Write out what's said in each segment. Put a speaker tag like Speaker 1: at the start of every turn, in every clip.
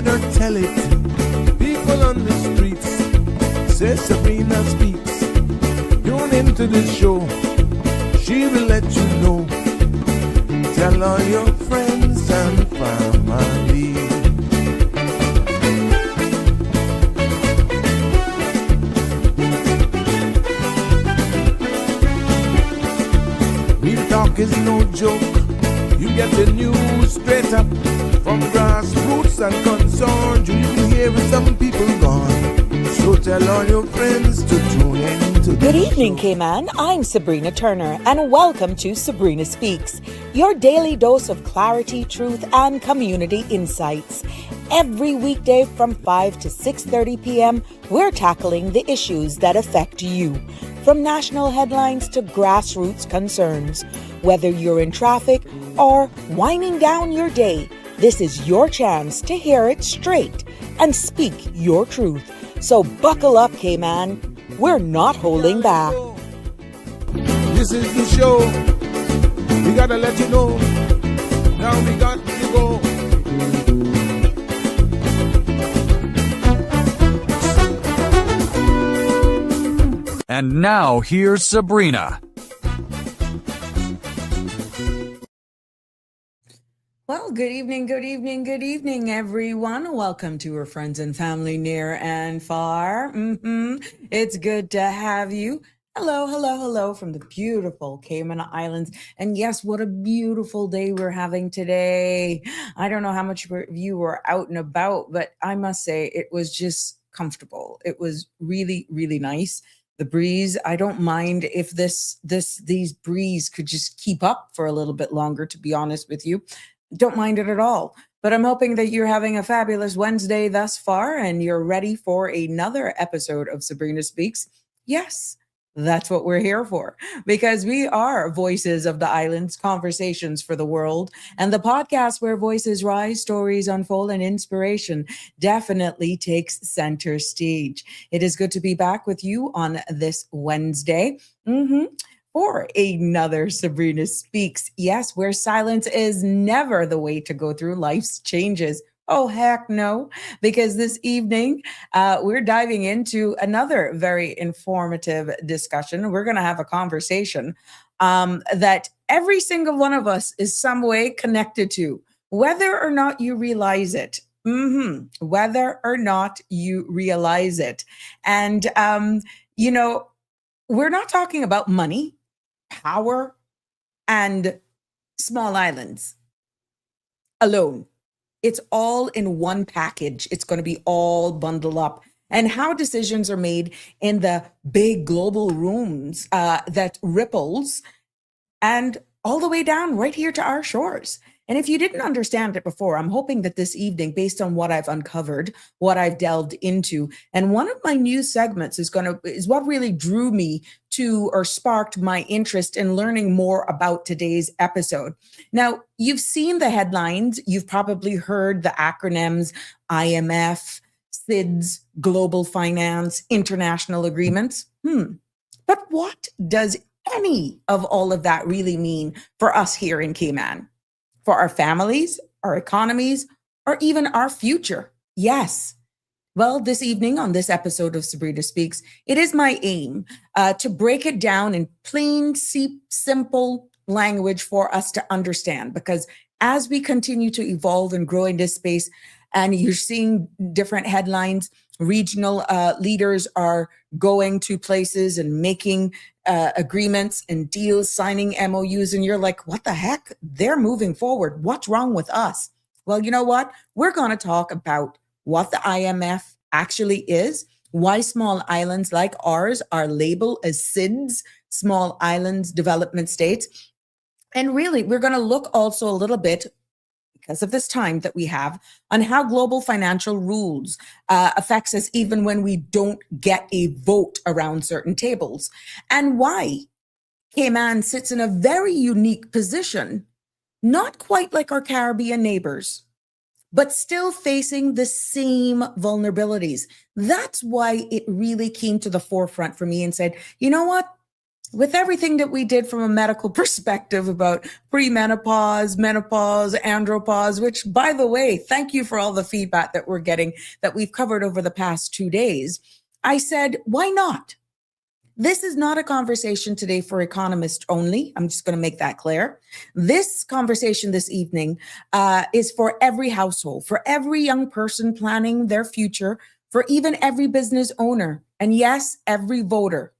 Speaker 1: let her tell it. People on the streets say Sabrina speaks. Tune into the show, she will let you know. Tell all your friends and family. Real talk is no joke. You get the news straight up from grassroots and concerns. You hear some people gone. So tell all your friends to tune in to
Speaker 2: Good evening, Cayman. I'm Sabrina Turner, and welcome to Sabrina Speaks, your daily dose of clarity, truth, and community insights. Every weekday from 5 to 6:30 p.m., we're tackling the issues that affect you, from national headlines to grassroots concerns. Whether you're in traffic or winding down your day, this is your chance to hear it straight and speak your truth. So buckle up, Cayman. We're not holding back.
Speaker 1: This is the show. We gotta let you know. Now we got to go.
Speaker 3: And now here's Sabrina.
Speaker 2: Well, good evening, everyone. Welcome to our friends and family near and far. It's good to have you. Hello from the beautiful Cayman Islands. And yes, what a beautiful day we're having today. I don't know how much of you were out and about, but I must say it was just comfortable. It was really, really nice. The breeze, I don't mind if these breeze could just keep up for a little bit longer, to be honest with you. Don't mind it at all. But I'm hoping that you're having a fabulous Wednesday thus far and you're ready for another episode of Sabrina Speaks. Yes, that's what we're here for, because we are Voices of the Islands, conversations for the world, and the podcast where voices rise, stories unfold, and inspiration definitely takes center stage. It is good to be back with you on this Wednesday. For another Sabrina Speaks. Yes, where silence is never the way to go through life's changes. Oh, heck no, because this evening we're diving into another very informative discussion. We're going to have a conversation that every single one of us is some way connected to, whether or not you realize it. Whether or not you realize it. And, we're not talking about money, power, and small islands alone. It's all in one package. It's going to be all bundled up. And how decisions are made in the big global rooms that ripples and all the way down right here to our shores. And if you didn't understand it before, I'm hoping that this evening, based on what I've uncovered, what I've delved into, and one of my new segments is what really drew me to, or sparked my interest in learning more about today's episode. Now, you've seen the headlines. You've probably heard the acronyms IMF, SIDS, global finance, international agreements. But what does any of all of that really mean for us here in Cayman? For our families, our economies, or even our future? Yes. Well, this evening on this episode of Sabrina Speaks, it is my aim to break it down in plain, simple language for us to understand. Because as we continue to evolve and grow in this space, and you're seeing different headlines, regional leaders are going to places and making agreements and deals, signing MOUs, and you're like, what the heck? They're moving forward. What's wrong with us? Well, you know what? We're going to talk about what the IMF actually is, why small islands like ours are labeled as SIDS, small islands development states. And really, we're going to look also a little bit, because of this time that we have, on how global financial rules affects us even when we don't get a vote around certain tables, and why Cayman sits in a very unique position, not quite like our Caribbean neighbors, but still facing the same vulnerabilities. That's why it really came to the forefront for me and said, you know what? with everything that we did from a medical perspective about premenopause, menopause, andropause, which, by the way, thank you for all the feedback that we're getting that we've covered over the past 2 days. I said, why not? This is not a conversation today for economists only. I'm just going to make that clear. This conversation this evening is for every household, for every young person planning their future, for even every business owner, and yes, every voter.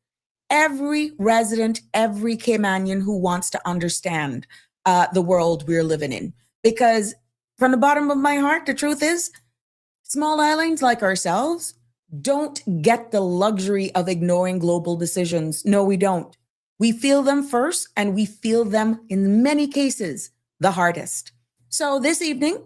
Speaker 2: Every resident, every Caymanian who wants to understand the world we're living in. Because from the bottom of my heart, the truth is, small islands like ourselves don't get the luxury of ignoring global decisions. No, we don't. We feel them first, and we feel them in many cases the hardest. So this evening,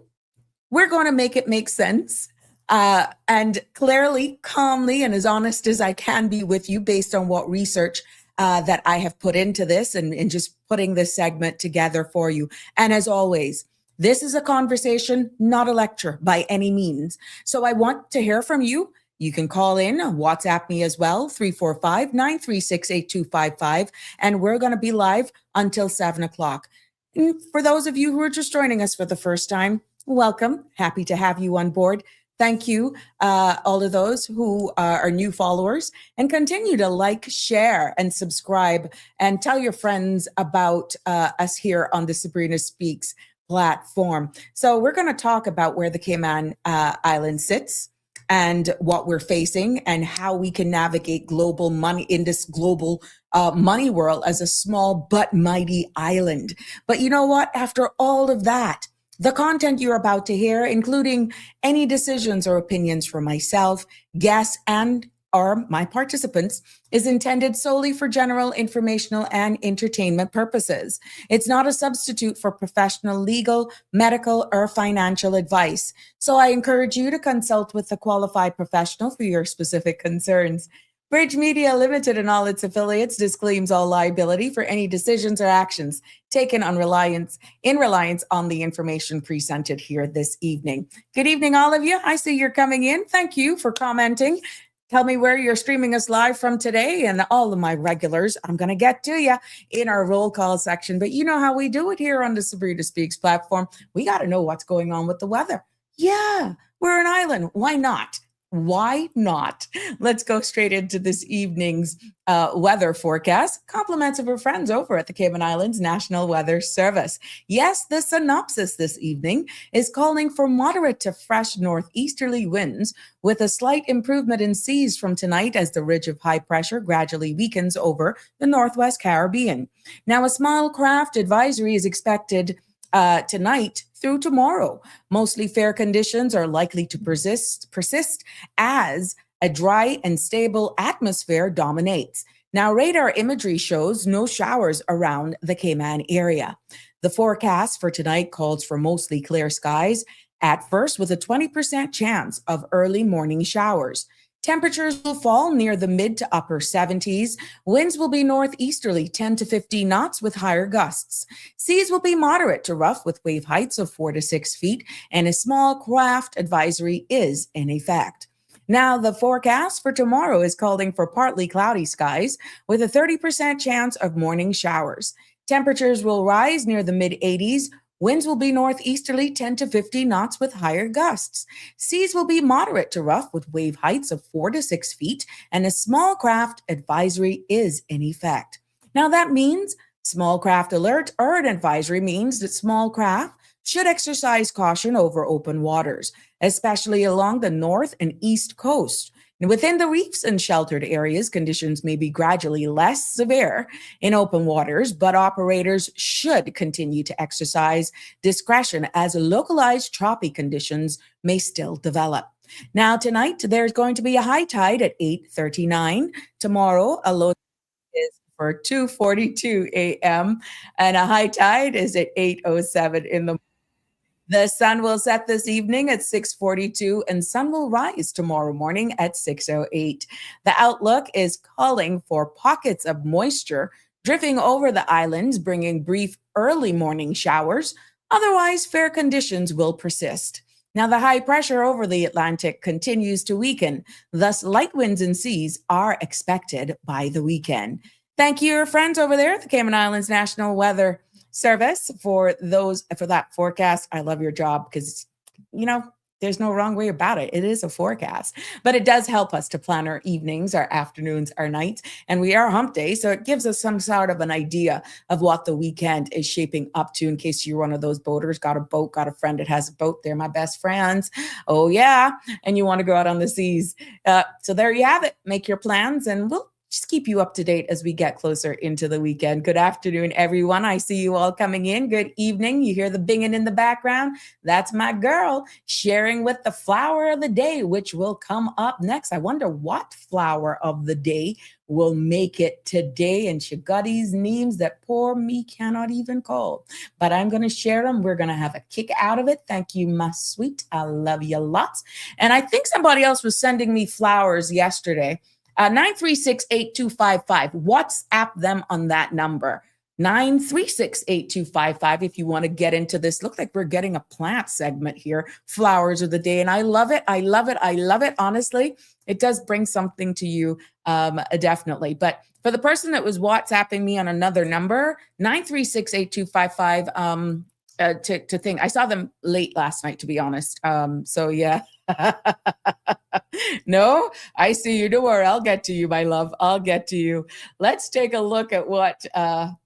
Speaker 2: we're going to make it make sense. And clearly, calmly, and as honest as I can be with you based on what research that I have put into this and just putting this segment together for you. And as always, this is a conversation, not a lecture by any means. So I want to hear from you. You can call in, WhatsApp me as well, 345-936-8255. And we're going to be live until 7 o'clock. And for those of you who are just joining us for the first time, welcome. Happy to have you on board. Thank you, all of those who are new followers, and continue to like, share, and subscribe, and tell your friends about us here on the Sabrina Speaks platform. So we're going to talk about where the Cayman Island sits and what we're facing and how we can navigate global money in this global money world as a small but mighty island. But you know what? After all of that, the content you're about to hear, including any decisions or opinions from myself, guests, and or my participants, is intended solely for general informational and entertainment purposes. It's not a substitute for professional, legal, medical, or financial advice. So I encourage you to consult with a qualified professional for your specific concerns. Bridge Media Limited and all its affiliates disclaims all liability for any decisions or actions taken in reliance on the information presented here this evening. Good evening, all of you. I see you're coming in. Thank you for commenting. Tell me where you're streaming us live from today, and all of my regulars, I'm going to get to you in our roll call section. But you know how we do it here on the Sabrina Speaks platform. We got to know what's going on with the weather. Yeah, we're an island. Why not? Why not? Let's go straight into this evening's weather forecast. Compliments of our friends over at the Cayman Islands National Weather Service. Yes, the synopsis this evening is calling for moderate to fresh northeasterly winds with a slight improvement in seas from tonight as the ridge of high pressure gradually weakens over the Northwest Caribbean. Now, a small craft advisory is expected tonight through tomorrow. Mostly fair conditions are likely to persist as a dry and stable atmosphere dominates. Now, radar imagery shows no showers around the Cayman area. The forecast for tonight calls for mostly clear skies at first with a 20% chance of early morning showers. Temperatures will fall near the mid to upper 70s. Winds will be northeasterly 10 to 15 knots with higher gusts. Seas will be moderate to rough with wave heights of 4 to 6 feet, and a small craft advisory is in effect. Now, the forecast for tomorrow is calling for partly cloudy skies with a 30% chance of morning showers. Temperatures will rise near the mid 80s. Winds will be northeasterly 10 to 15 knots with higher gusts. Seas will be moderate to rough with wave heights of 4 to 6 feet, and a small craft advisory is in effect. Now that means small craft alert or an advisory means that small craft should exercise caution over open waters, especially along the north and east coast. And within the reefs and sheltered areas, conditions may be gradually less severe in open waters, but operators should continue to exercise discretion as localized choppy conditions may still develop. Now, tonight, there's going to be a high tide at 8:39. Tomorrow, a low is for 2:42 a.m. and a high tide is at 8:07 in the morning. The sun will set this evening at 6:42 and sun will rise tomorrow morning at 6:08. The outlook is calling for pockets of moisture drifting over the islands, bringing brief early morning showers. Otherwise, fair conditions will persist. Now, the high pressure over the Atlantic continues to weaken. Thus, light winds and seas are expected by the weekend. Thank you, your friends over there at the Cayman Islands National Weather Service for that forecast. I love your job because, there's no wrong way about it. It is a forecast, but it does help us to plan our evenings, our afternoons, our nights, and we are hump day. So it gives us some sort of an idea of what the weekend is shaping up to in case you're one of those boaters, got a boat, got a friend that has a boat. They're my best friends. Oh, yeah. And you want to go out on the seas. So there you have it. Make your plans and we'll just keep you up to date as we get closer into the weekend. Good afternoon, everyone. I see you all coming in. Good evening. You hear the binging in the background? That's my girl sharing with the flower of the day, which will come up next. I wonder what flower of the day will make it today. And she got these names that poor me cannot even call. But I'm going to share them. We're going to have a kick out of it. Thank you, my sweet. I love you lots. And I think somebody else was sending me flowers yesterday. 936-8255. WhatsApp them on that number. 936-8255 if you want to get into this. Look like we're getting a plant segment here. Flowers of the day. And I love it. I love it. I love it. Honestly, it does bring something to you. Definitely. But for the person that was WhatsApping me on another number, 936-8255, to think, I saw them late last night, to be honest. So yeah. No, I see you. Don't worry. I'll get to you, my love. I'll get to you. Let's take a look at what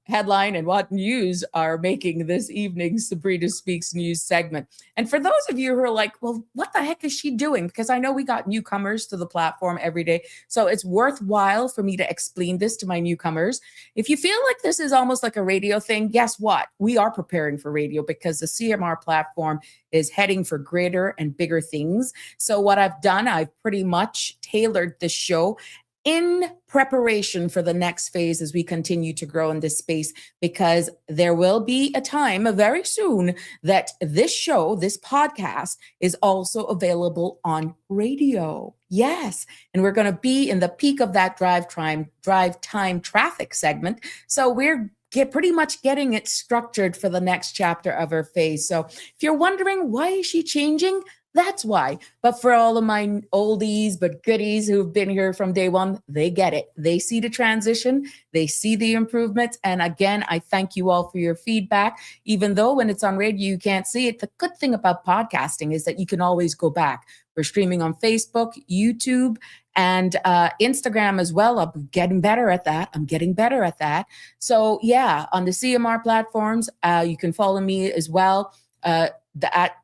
Speaker 2: headline and what news are making this evening's Sabrina Speaks news segment. And for those of you who are like, well, what the heck is she doing? Because I know we got newcomers to the platform every day. So it's worthwhile for me to explain this to my newcomers. If you feel like this is almost like a radio thing, guess what? We are preparing for radio because the CMR platform is heading for greater and bigger things. So what I've done, I've pretty much tailored the show in preparation for the next phase as we continue to grow in this space, because there will be a time very soon that this show, this podcast, is also available on radio. Yes. And we're going to be in the peak of that drive time traffic segment. So we're pretty much getting it structured for the next chapter of her phase. So if you're wondering, why is she changing? That's why. But for all of my oldies but goodies who've been here from day one, they get it. They see the transition. They see the improvements. And again, I thank you all for your feedback. Even though when it's on radio, you can't see it. The good thing about podcasting is that you can always go back. We're streaming on Facebook, YouTube, and Instagram as well. I'm getting better at that. So yeah, on the CMR platforms, you can follow me as well.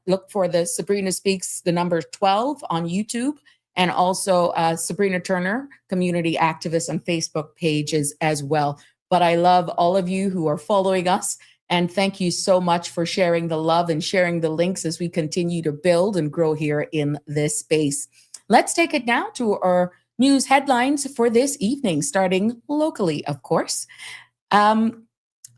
Speaker 2: Look for the Sabrina Speaks, the number 12 on YouTube, and also Sabrina Turner, community activist on Facebook pages as well. But I love all of you who are following us. And thank you so much for sharing the love and sharing the links as we continue to build and grow here in this space. Let's take it now to our news headlines for this evening, starting locally, of course.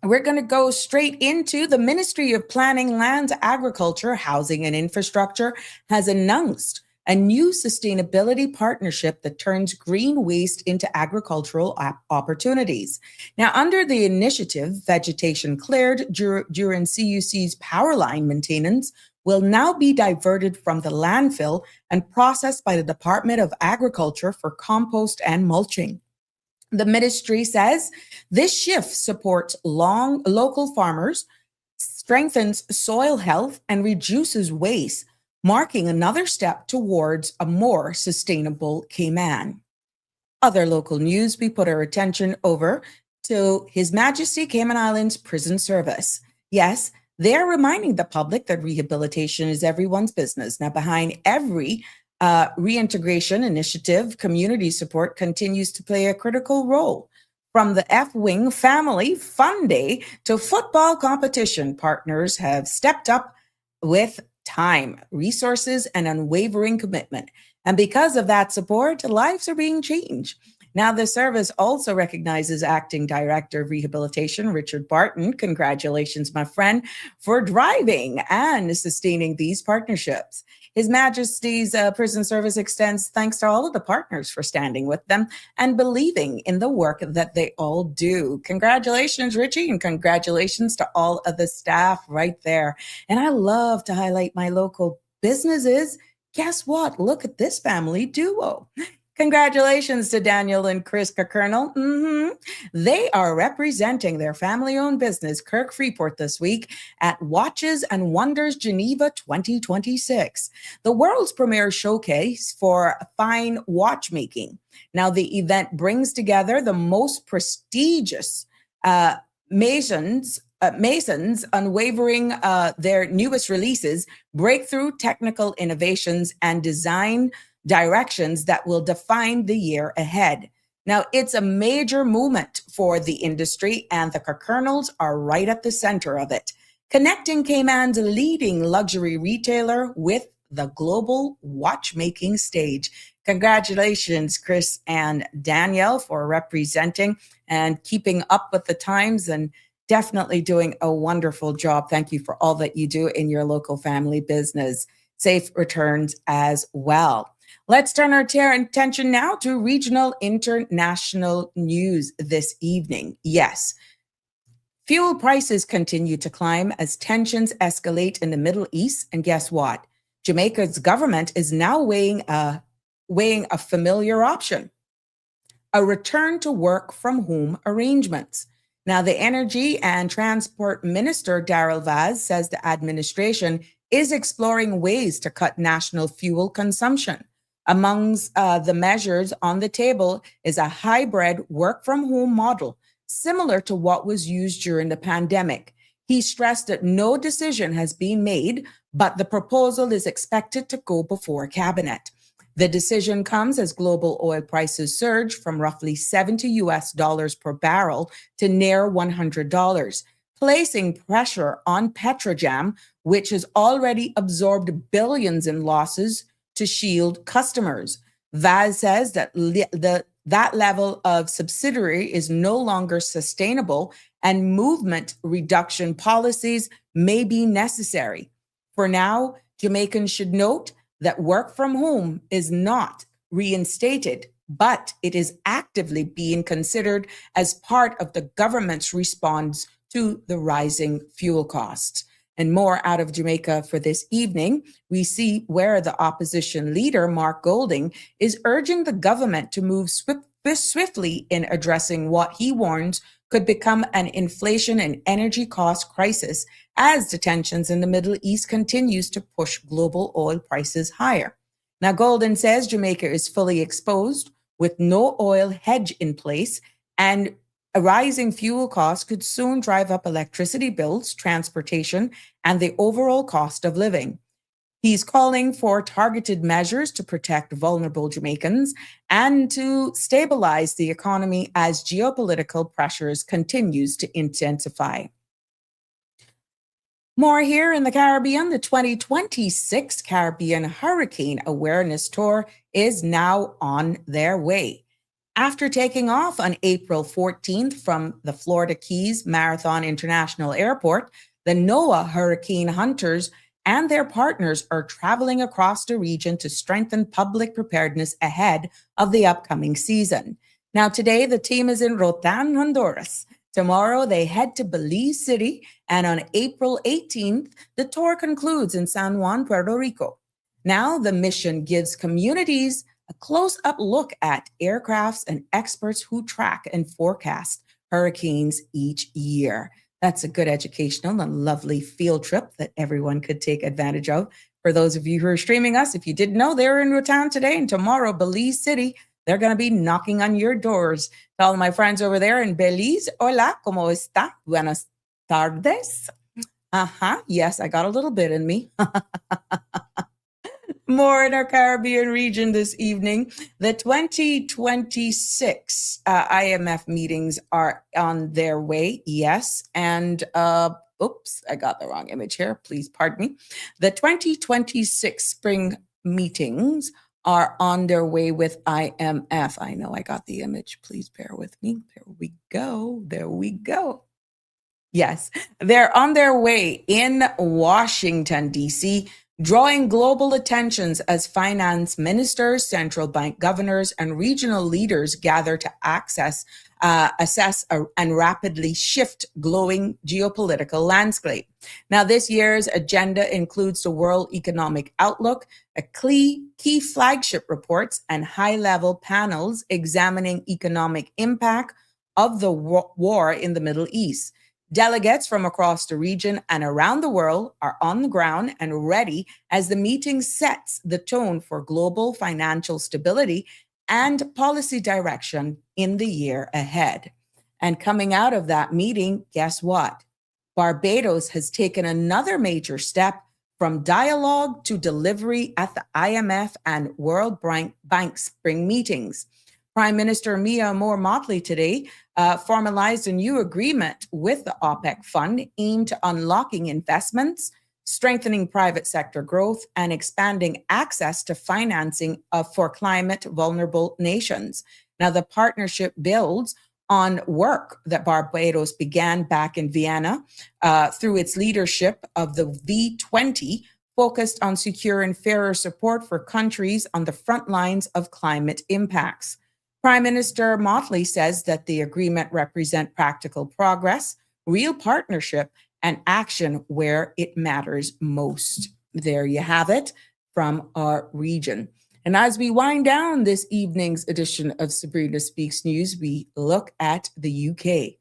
Speaker 2: We're going to go straight into the Ministry of Planning, Lands, Agriculture, Housing and Infrastructure has announced a new sustainability partnership that turns green waste into agricultural opportunities. Now, under the initiative, vegetation cleared during CUC's power line maintenance will now be diverted from the landfill and processed by the Department of Agriculture for compost and mulching. The ministry says this shift supports local farmers, strengthens soil health, and reduces waste, marking another step towards a more sustainable Cayman. Other local news, we put our attention over to His Majesty Cayman Islands Prison Service. Yes, they're reminding the public that rehabilitation is everyone's business. Now, behind every reintegration initiative, community support continues to play a critical role. From the F-Wing Family Fun Day to football competition, partners have stepped up with time, resources, and unwavering commitment. And because of that support, lives are being changed. Now, the service also recognizes Acting Director of Rehabilitation, Richard Barton. Congratulations, my friend, for driving and sustaining these partnerships. His Majesty's Prison Service extends thanks to all of the partners for standing with them and believing in the work that they all do. Congratulations, Richie, and congratulations to all of the staff right there. And I love to highlight my local businesses. Guess what? Look at this family duo. Congratulations to Daniel and Chris Kernel. They are representing their family-owned business, Kirk Freeport, this week at Watches and Wonders Geneva 2026, the world's premier showcase for fine watchmaking. Now, the event brings together the most prestigious Masons unwavering their newest releases, breakthrough technical innovations, and design directions that will define the year ahead. Now, it's a major movement for the industry, and the Kernels are right at the center of it, connecting Cayman's leading luxury retailer with the global watchmaking stage. Congratulations, Chris and Danielle, for representing and keeping up with the times and definitely doing a wonderful job. Thank you for all that you do in your local family business. Safe returns as well. Let's turn our attention now to regional international news this evening. Yes, fuel prices continue to climb as tensions escalate in the Middle East. And guess what? Jamaica's government is now weighing a familiar option, a return to work from home arrangements. Now, the Energy and Transport Minister, Darrell Vaz, says the administration is exploring ways to cut national fuel consumption. Amongst the measures on the table is a hybrid work from home model, similar to what was used during the pandemic. He stressed that no decision has been made, but the proposal is expected to go before cabinet. The decision comes as global oil prices surge from roughly $70 per barrel to near $100, placing pressure on Petrojam, which has already absorbed billions in losses to shield customers. Vaz says that that level of subsidiary is no longer sustainable and movement reduction policies may be necessary. For now, Jamaicans should note that work from home is not reinstated, but it is actively being considered as part of the government's response to the rising fuel costs. And more out of Jamaica for this evening, we see where the opposition leader, Mark Golding, is urging the government to move swiftly in addressing what he warns could become an inflation and energy cost crisis as the tensions in the Middle East continues to push global oil prices higher. Now, Golden says Jamaica is fully exposed with no oil hedge in place, and a rising fuel cost could soon drive up electricity bills, transportation, and the overall cost of living. He's calling for targeted measures to protect vulnerable Jamaicans and to stabilize the economy as geopolitical pressures continues to intensify. More here in the Caribbean. The 2026 Caribbean Hurricane Awareness Tour is now on their way. After taking off on April 14th from the Florida Keys Marathon International Airport, the NOAA Hurricane Hunters and their partners are traveling across the region to strengthen public preparedness ahead of the upcoming season. Now, today, the team is in Rotan, Honduras. Tomorrow, they head to Belize City, and on April 18th, the tour concludes in San Juan, Puerto Rico. Now, the mission gives communities a close-up look at aircrafts and experts who track and forecast hurricanes each year. That's a good educational and lovely field trip that everyone could take advantage of. For those of you who are streaming us, if you didn't know, they're in Rotan today, and tomorrow, Belize City, they're going to be knocking on your doors. To all my friends over there in Belize, hola, ¿cómo está? Buenas tardes. Yes, I got a little bit in me. More in our Caribbean region this evening. The 2026 IMF meetings are on their way. Yes. And, oops, I got the wrong image here. Please pardon me. The 2026 spring meetings are on their way with IMF. I know I got the image. Please bear with me. There we go. There we go. Yes, they're on their way in Washington, D.C., drawing global attentions as finance ministers, central bank governors, and regional leaders gather to assess and rapidly shift glowing geopolitical landscape. Now, this year's agenda includes the World Economic Outlook, a key flagship reports, and high-level panels examining economic impact of the war in the Middle East. Delegates from across the region and around the world are on the ground and ready as the meeting sets the tone for global financial stability and policy direction in the year ahead. And coming out of that meeting, guess what? Barbados has taken another major step from dialogue to delivery at the IMF and World Bank spring meetings. Prime Minister Mia Moore-Motley today formalized a new agreement with the OPEC fund aimed at unlocking investments, strengthening private sector growth, and expanding access to financing for climate vulnerable nations. Now, the partnership builds on work that Barbados began back in Vienna through its leadership of the V20, focused on securing fairer support for countries on the front lines of climate impacts. Prime Minister Motley says that the agreement represents practical progress, real partnership, and action where it matters most. There you have it from our region. And as we wind down this evening's edition of Sabrina Speaks News, we look at the UK.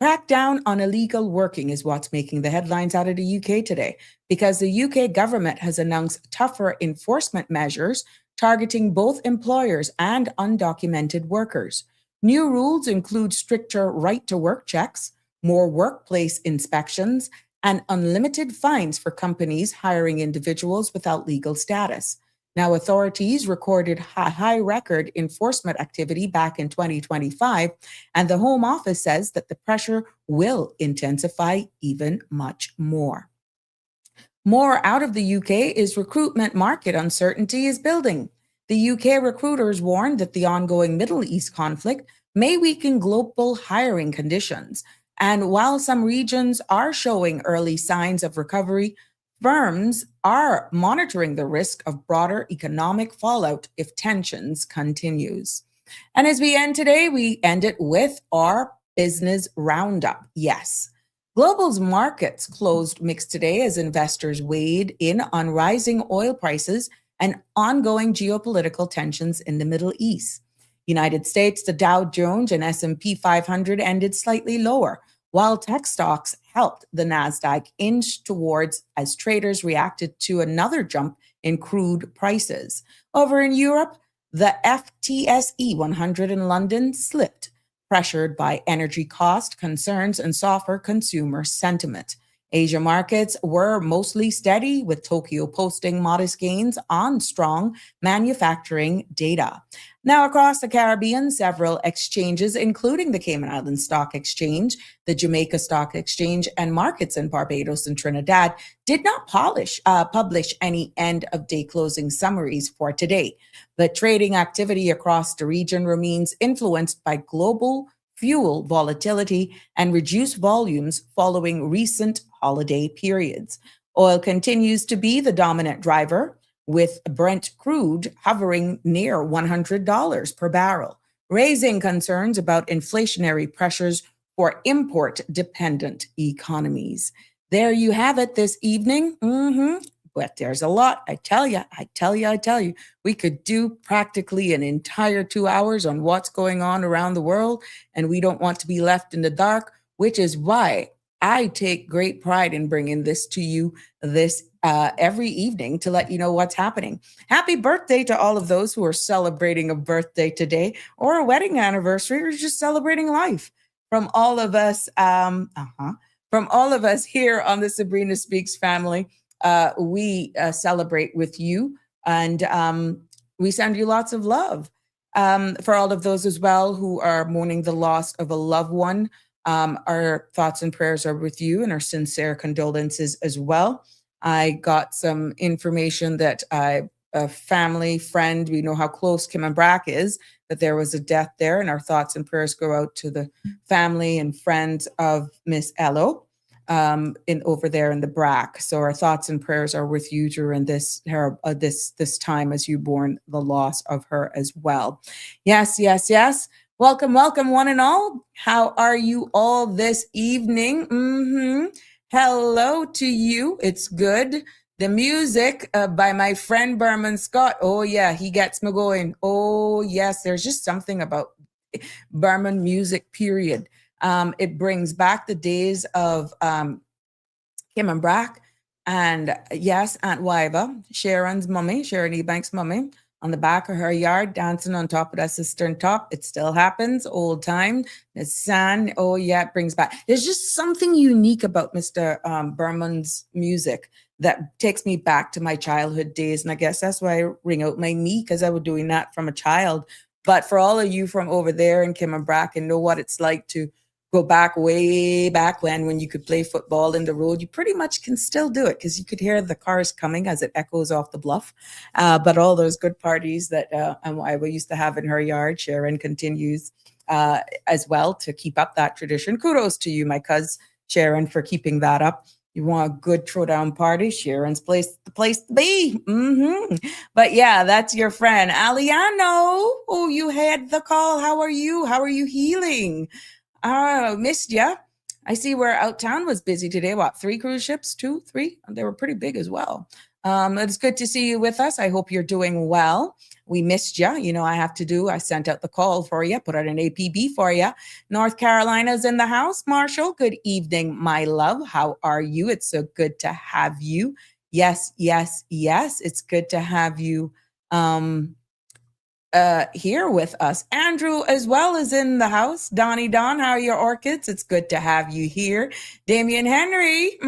Speaker 2: Crackdown on illegal working is what's making the headlines out of the UK today, because the UK government has announced tougher enforcement measures targeting both employers and undocumented workers. New rules include stricter right-to-work checks, more workplace inspections, and unlimited fines for companies hiring individuals without legal status. Now, authorities recorded high record enforcement activity back in 2025, and the Home Office says that the pressure will intensify even much more. More out of the UK is recruitment market uncertainty is building. The UK recruiters warned that the ongoing Middle East conflict may weaken global hiring conditions. And while some regions are showing early signs of recovery, firms are monitoring the risk of broader economic fallout if tensions continues. And as we end today, we end it with our business roundup. Yes. Global's markets closed mixed today as investors weighed in on rising oil prices and ongoing geopolitical tensions in the Middle East. United States, the Dow Jones and S&P 500 ended slightly lower, while tech stocks helped the Nasdaq inch towards as traders reacted to another jump in crude prices. Over in Europe, the FTSE 100 in London slipped, pressured by energy cost concerns and softer consumer sentiment. Asia markets were mostly steady, with Tokyo posting modest gains on strong manufacturing data. Now, across the Caribbean, several exchanges, including the Cayman Islands Stock Exchange, the Jamaica Stock Exchange, and markets in Barbados and Trinidad, did not publish any end-of-day closing summaries for today. The trading activity across the region remains influenced by global fuel volatility and reduced volumes following recent holiday periods. Oil continues to be the dominant driver, with Brent crude hovering near $100 per barrel, raising concerns about inflationary pressures for import-dependent economies. There you have it this evening. But there's a lot. I tell you, we could do practically an entire 2 hours on what's going on around the world, and we don't want to be left in the dark, which is why I take great pride in bringing this to you this every evening to let you know what's happening. Happy birthday to all of those who are celebrating a birthday today, or a wedding anniversary, or just celebrating life. From all of us, here on the Sabrina Speaks family, we celebrate with you, and we send you lots of love. For all of those as well who are mourning the loss of a loved one, our thoughts and prayers are with you, and our sincere condolences as well. I got some information that a family friend, we know how close Kim and Brack is, that there was a death there, and our thoughts and prayers go out to the family and friends of Miss Ello over there in the Brack. So our thoughts and prayers are with you during this time as you mourn the loss of her as well. Yes. Welcome, welcome, one and all. How are you all this evening? Hello to you. It's good. The music by my friend Berman Scott. Oh, yeah, he gets me going. Oh, yes, there's just something about Berman music, period. It brings back the days of Kim and Brack, and yes, Aunt Wiva, Sharon's mummy, Sharon Ebank's mummy, on the back of her yard, dancing on top of that cistern top. It still happens, old time. The sun, oh yeah, it brings back. There's just something unique about Mr. Berman's music that takes me back to my childhood days, and I guess that's why I ring out my knee, because I was doing that from a child. But for all of you from over there in Kim and Brack and know what it's like to go back way back when you could play football in the road, you pretty much can still do it because you could hear the cars coming as it echoes off the bluff. But all those good parties that I used to have in her yard, Sharon continues as well to keep up that tradition. Kudos to you, my cuz Sharon, for keeping that up. You want a good throwdown party, Sharon's the place to be. But yeah, that's your friend Aliano. Oh, you had the call. How are you? How are you healing? Oh, missed ya. I see where Out Town was busy today. What, 3 cruise ships? 2, 3? They were pretty big as well. It's good to see you with us. I hope you're doing well. We missed you. You know, I sent out the call for you, put out an APB for you. North Carolina's in the house. Marshall, good evening, my love. How are you? It's so good to have you. Yes, yes, yes. It's good to have you here with us. Andrew as well is in the house. Donnie Don, how are your orchids? It's good to have you here. Damian Henry,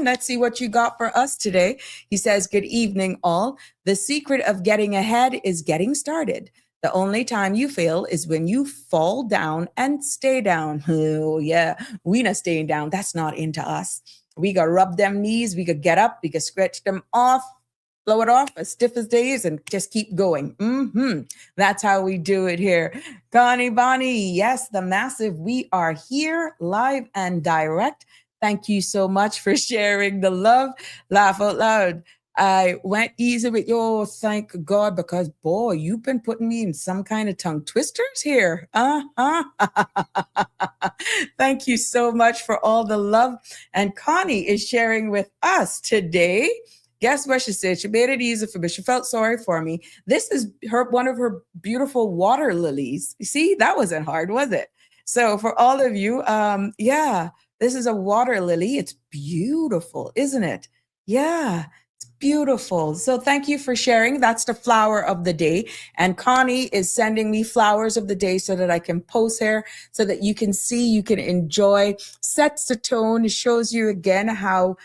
Speaker 2: let's see what you got for us today. He says, good evening all. The secret of getting ahead is getting started. The only time you fail is when you fall down and stay down. Oh yeah, we not staying down. That's not into us. We got to rub them knees. We could get up. We could stretch them off. Blow it off as stiff as they is and just keep going. That's how we do it here. Connie Bonnie, yes, the massive. We are here live and direct. Thank you so much for sharing the love. Laugh out loud. I went easy with you. Thank God, because boy, you've been putting me in some kind of tongue twisters here. Thank you so much for all the love. And Connie is sharing with us today. Guess what she said? She made it easy for me. She felt sorry for me. This is one of her beautiful water lilies. You see, that wasn't hard, was it? So for all of you, this is a water lily. It's beautiful, isn't it? Yeah, it's beautiful. So thank you for sharing. That's the flower of the day. And Connie is sending me flowers of the day so that I can post here so that you can see, you can enjoy, sets the tone, shows you again how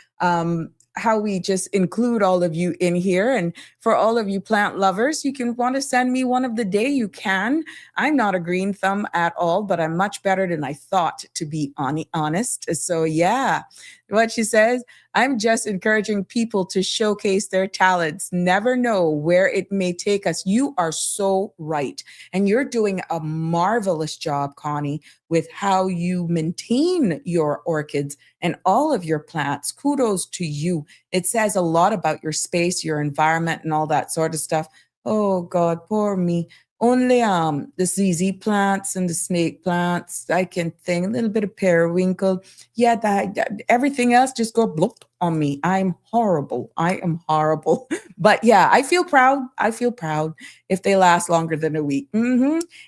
Speaker 2: we just include all of you in here. And for all of you plant lovers, you can want to send me one of the day, you can. I'm not a green thumb at all, but I'm much better than I thought, to be honest. So yeah, what she says, I'm just encouraging people to showcase their talents. Never know where it may take us. You are so right. And you're doing a marvelous job, Connie, with how you maintain your orchids and all of your plants. Kudos to you. It says a lot about your space, your environment, and all that sort of stuff. Oh God, poor me. Only the ZZ plants and the snake plants, I can think, a little bit of periwinkle. Yeah, that everything else just go blop on me. I'm horrible. I am horrible. But yeah, I feel proud. I feel proud if they last longer than a week.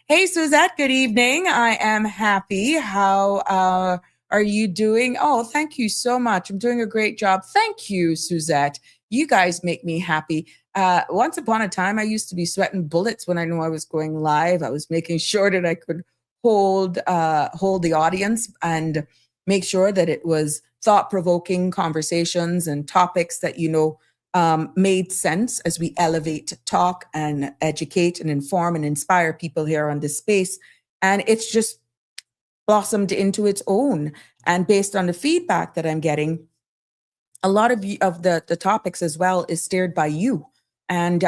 Speaker 2: Hey, Suzette, good evening. I am happy. How are you doing? Oh, thank you so much. I'm doing a great job. Thank you, Suzette. You guys make me happy. Once upon a time, I used to be sweating bullets when I knew I was going live. I was making sure that I could hold the audience and make sure that it was thought-provoking conversations and topics that, made sense as we elevate, talk, and educate and inform and inspire people here on this space. And it's just blossomed into its own. And based on the feedback that I'm getting, a lot of the topics as well is steered by you. And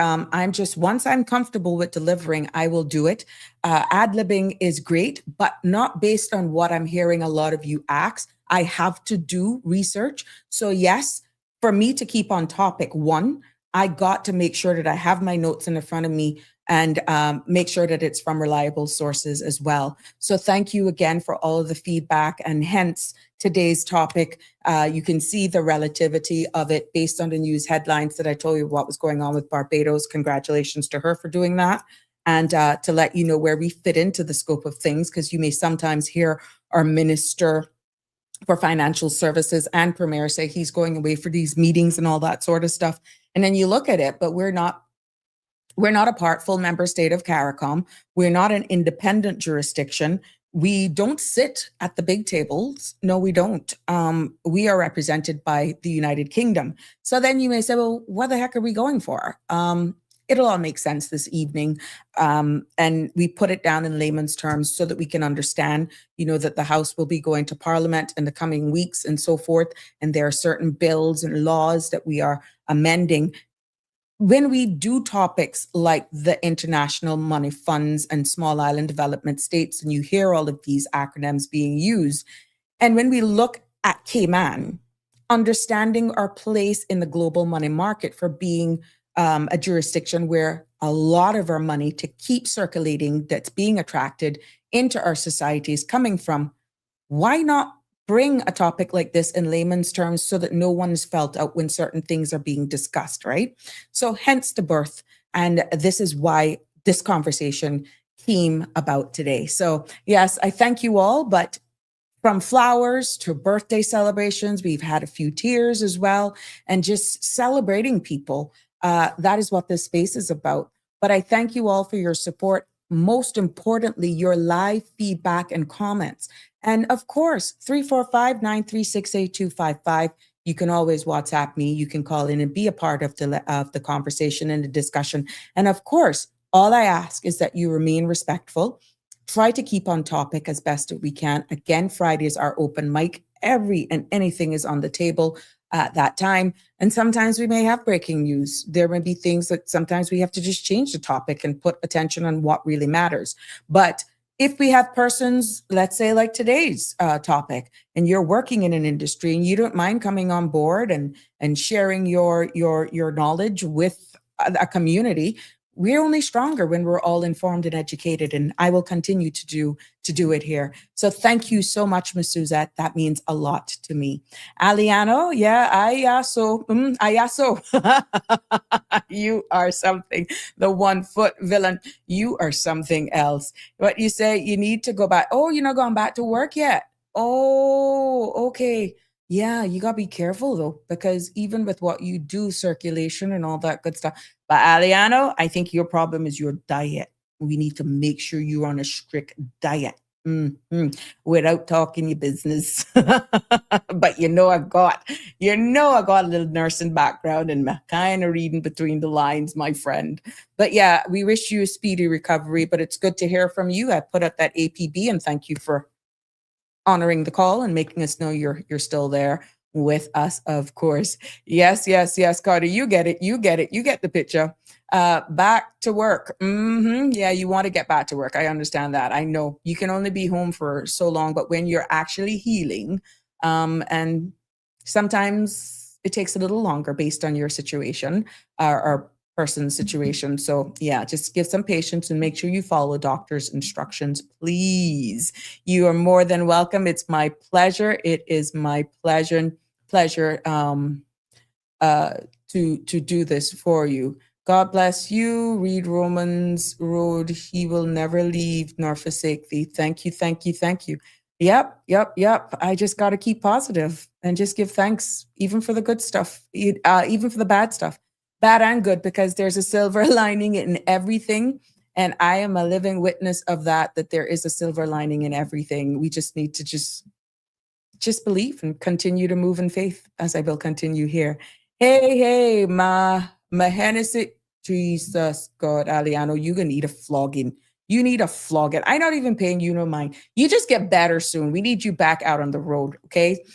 Speaker 2: once I'm comfortable with delivering, I will do it. Ad-libbing is great, but not based on what I'm hearing a lot of you ask. I have to do research. So yes, for me to keep on topic one, I got to make sure that I have my notes in the front of me and make sure that it's from reliable sources as well. So thank you again for all of the feedback, and hence today's topic. You can see the relativity of it based on the news headlines that I told you what was going on with Barbados. Congratulations to her for doing that. And to let you know where we fit into the scope of things, because you may sometimes hear our Minister for Financial Services and Premier say he's going away for these meetings and all that sort of stuff. And then you look at it, but we're not a full member state of CARICOM. We're not an independent jurisdiction. We don't sit at the big tables. No, we don't. We are represented by the United Kingdom. So then you may say, well, what the heck are we going for? It'll all make sense this evening. And we put it down in layman's terms so that we can understand, that the House will be going to Parliament in the coming weeks and so forth. And there are certain bills and laws that we are amending. When we do topics like the international money funds and small island development states, and you hear all of these acronyms being used, and when we look at Cayman, understanding our place in the global money market for being a jurisdiction where a lot of our money to keep circulating that's being attracted into our society is coming from, why not bring a topic like this in layman's terms so that no one is felt out when certain things are being discussed, right? So hence the birth. And this is why this conversation came about today. So yes, I thank you all, but from flowers to birthday celebrations, we've had a few tears as well, and just celebrating people. That is what this space is about. But I thank you all for your support. Most importantly, your live feedback and comments. And of course, 345-936-8255. You can always WhatsApp me. You can call in and be a part of the conversation and the discussion. And of course, all I ask is that you remain respectful. Try to keep on topic as best that we can. Again, Fridays are open mic. Every and anything is on the table at that time. And sometimes we may have breaking news. There may be things that sometimes we have to just change the topic and put attention on what really matters. But if we have persons, let's say like today's topic, and you're working in an industry and you don't mind coming on board and sharing your knowledge with a community, we're only stronger when we're all informed and educated, and I will continue to do it here. So thank you so much, Ms. Suzette. That means a lot to me. Aliano, ayaso. You are something. The 1 foot villain. You are something else. What you say, you need to go back. Oh, you're not going back to work yet. Oh, okay. Yeah, you got to be careful though, because even with what you do, circulation and all that good stuff. But Aliano, I think your problem is your diet. We need to make sure you're on a strict diet without talking your business. But I got a little nursing background and kind of reading between the lines, my friend. But yeah, we wish you a speedy recovery, but it's good to hear from you. I put up that APB and thank you for honoring the call and making us know you're still there with us, of course. Yes, Carter, you get it. You get the picture. Back to work. Yeah, you want to get back to work. I understand that. I know you can only be home for so long, but when you're actually healing, and sometimes it takes a little longer based on your situation or person's situation. So yeah, just give some patience and make sure you follow doctor's instructions, please. You are more than welcome. It's my pleasure. It is my pleasure to do this for you. God bless you. Read Romans Road. He will never leave nor forsake thee. Thank you. Yep. I just got to keep positive and just give thanks, even for the good stuff, even for the bad stuff. Bad and good, because there's a silver lining in everything. And I am a living witness of that there is a silver lining in everything. We just need to just believe and continue to move in faith, as I will continue here. Hey, my Hennessy, Jesus, God, Aliano, you're going to need a flogging. You need a flogging. I'm not even paying you no mind. You just get better soon. We need you back out on the road, okay?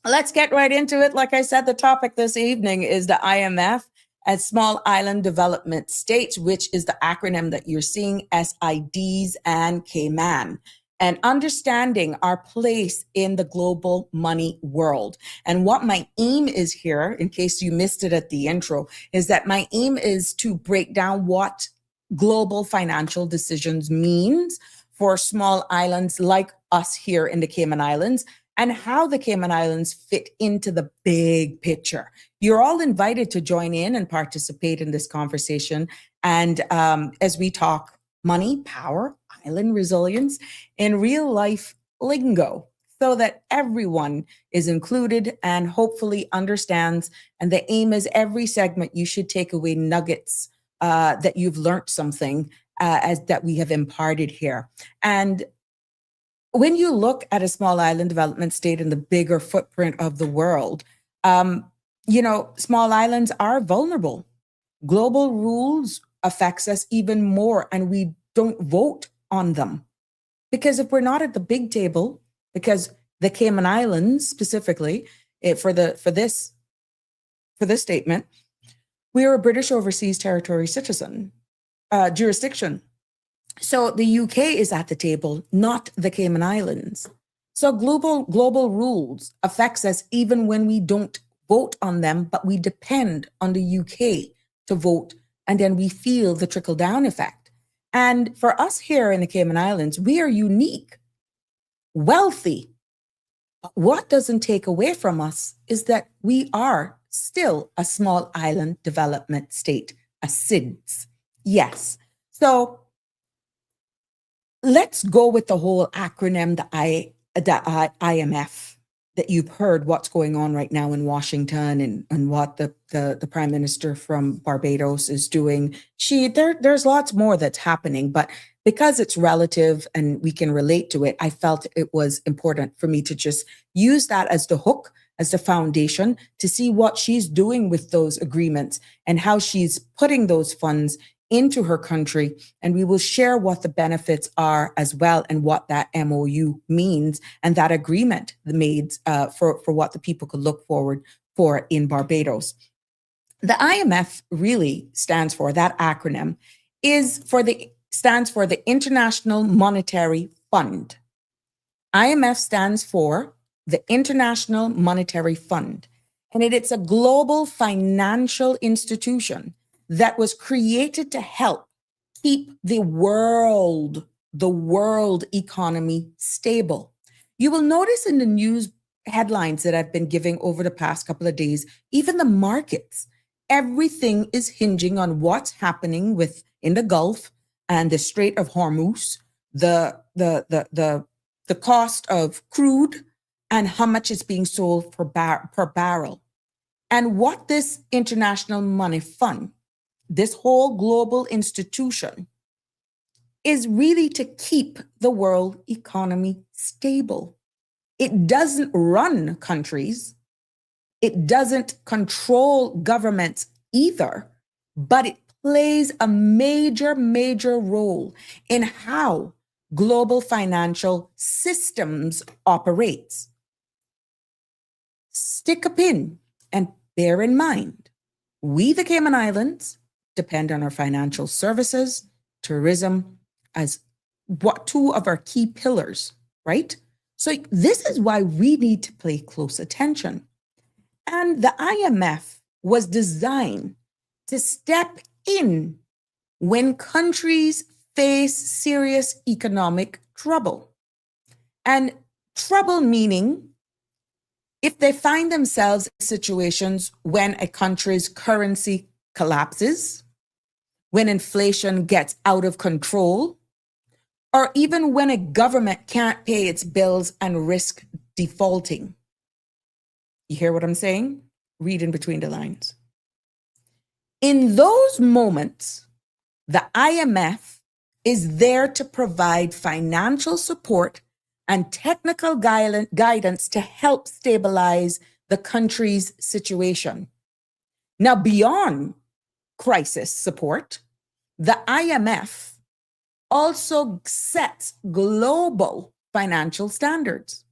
Speaker 2: Let's get right into it. Like I said, the topic this evening is the IMF and Small Island Development States, which is the acronym that you're seeing, SIDS and Cayman, and understanding our place in the global money world. And what my aim is here, in case you missed it at the intro, is that my aim is to break down what global financial decisions means for small islands like us here in the Cayman Islands, and how the Cayman Islands fit into the big picture. You're all invited to join in and participate in this conversation. And as we talk money, power, island resilience in real life lingo, so that everyone is included and hopefully understands. And the aim is every segment you should take away nuggets that you've learned something as that we have imparted here. And when you look at a small island development state in the bigger footprint of the world, small islands are vulnerable. Global rules affects us even more, and we don't vote on them. Because if we're not at the big table, because the Cayman Islands specifically, for this statement, we are a British overseas territory jurisdiction. So the UK is at the table, not the Cayman Islands. So global rules affects us even when we don't vote on them, but we depend on the UK to vote, and then we feel the trickle-down effect. And for us here in the Cayman Islands, we are unique, wealthy. What doesn't take away from us is that we are still a small island development state, a SIDS. Yes. So let's go with the whole acronym, the IMF, that you've heard what's going on right now in Washington and what the Prime Minister from Barbados is doing. There's lots more that's happening, but because it's relative and we can relate to it, I felt it was important for me to just use that as the hook, as the foundation, to see what she's doing with those agreements and how she's putting those funds into her country. And we will share what the benefits are as well, and what that MOU means and that agreement made for what the people could look forward for in Barbados. The IMF really stands for, that acronym stands for the International Monetary Fund. IMF stands for the International Monetary Fund. And it's a global financial institution that was created to help keep the world economy stable. You will notice in the news headlines that I've been giving over the past couple of days, even the markets, everything is hinging on what's happening in the Gulf and the Strait of Hormuz, the cost of crude and how much is being sold per barrel. And what this International Money Fund, this whole global institution, is really to keep the world economy stable. It doesn't run countries. It doesn't control governments either, but it plays a major, major role in how global financial systems operates. Stick a pin and bear in mind, we, the Cayman Islands, depend on our financial services, tourism as two of our key pillars, right? So this is why we need to pay close attention. And the IMF was designed to step in when countries face serious economic trouble. And trouble meaning if they find themselves in situations when a country's currency collapses, when inflation gets out of control, or even when a government can't pay its bills and risk defaulting. You hear what I'm saying? Read in between the lines. In those moments, the IMF is there to provide financial support and technical guidance to help stabilize the country's situation. Now, beyond crisis support, the IMF also sets global financial standards.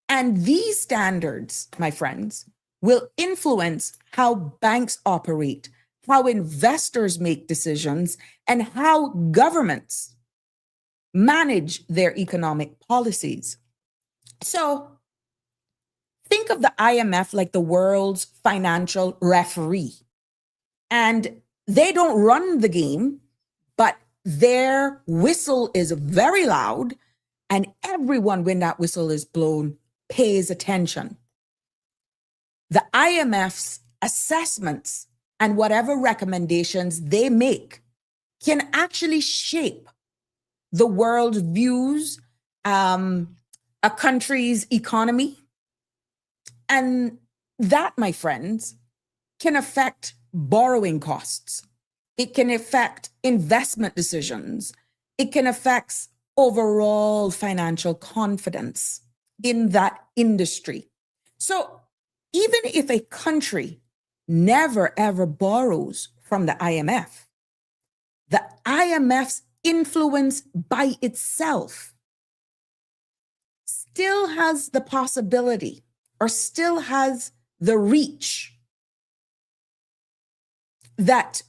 Speaker 2: And these standards, my friends, will influence how banks operate, how investors make decisions, and how governments manage their economic policies. So think of the IMF like the world's financial referee. And They don't run the game, but their whistle is very loud, and everyone, when that whistle is blown, pays attention. The IMF's assessments and whatever recommendations they make can actually shape the world's views, a country's economy. And that, my friends, can affect borrowing costs. It can affect investment decisions. It can affect overall financial confidence in that industry. So even if a country never ever borrows from the IMF's influence by itself still has the possibility or still has the reach that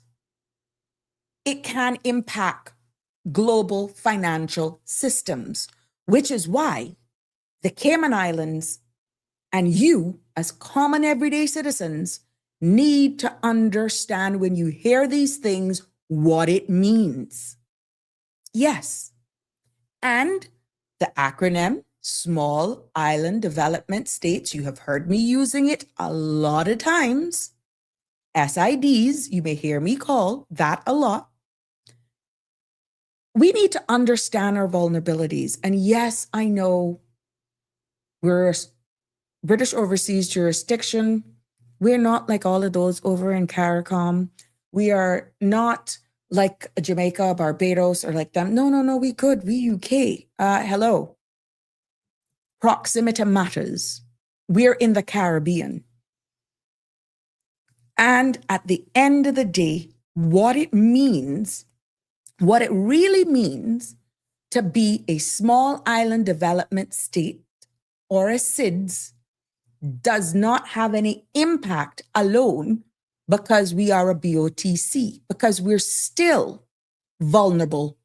Speaker 2: it can impact global financial systems, which is why the Cayman Islands and you, as common everyday citizens, need to understand when you hear these things what it means. Yes. And the acronym Small Island Development States, you have heard me using it a lot of times. SIDs, you may hear me call that a lot. We need to understand our vulnerabilities. And yes, I know we're a British overseas jurisdiction. We're not like all of those over in CARICOM. We are not like Jamaica, Barbados, or like them. No, we good. We UK. Hello. Proximity matters. We're in the Caribbean. And at the end of the day, what it really means to be a small island development state or a SIDS does not have any impact alone because we are a BOTC, because we're still vulnerable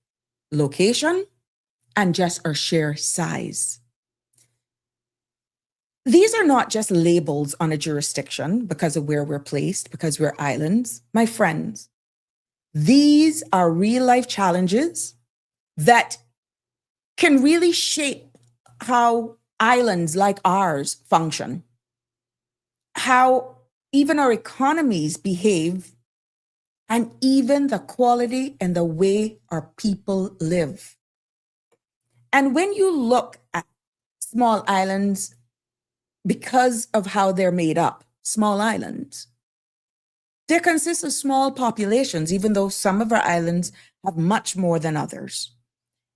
Speaker 2: location and just our sheer size. These are not just labels on a jurisdiction because of where we're placed, because we're islands. My friends, these are real life challenges that can really shape how islands like ours function, how even our economies behave, and even the quality and the way our people live. And when you look at small islands, because of how they're made up, small islands, they consist of small populations, even though some of our islands have much more than others.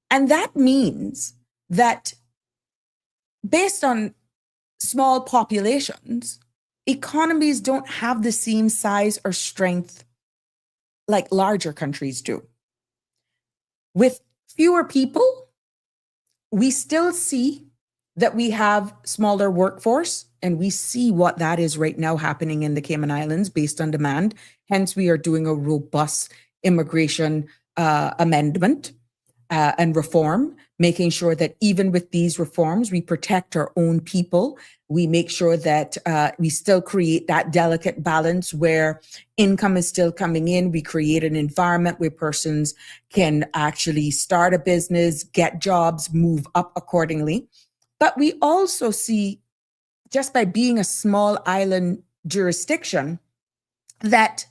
Speaker 2: And that means that based on small populations, economies don't have the same size or strength like larger countries do. With fewer people, we still see that we have smaller workforce, and we see what that is right now happening in the Cayman Islands based on demand. Hence, we are doing a robust immigration amendment and reform, making sure that even with these reforms, we protect our own people. We make sure that we still create that delicate balance where income is still coming in. We create an environment where persons can actually start a business, get jobs, move up accordingly. But we also see, just by being a small island jurisdiction, that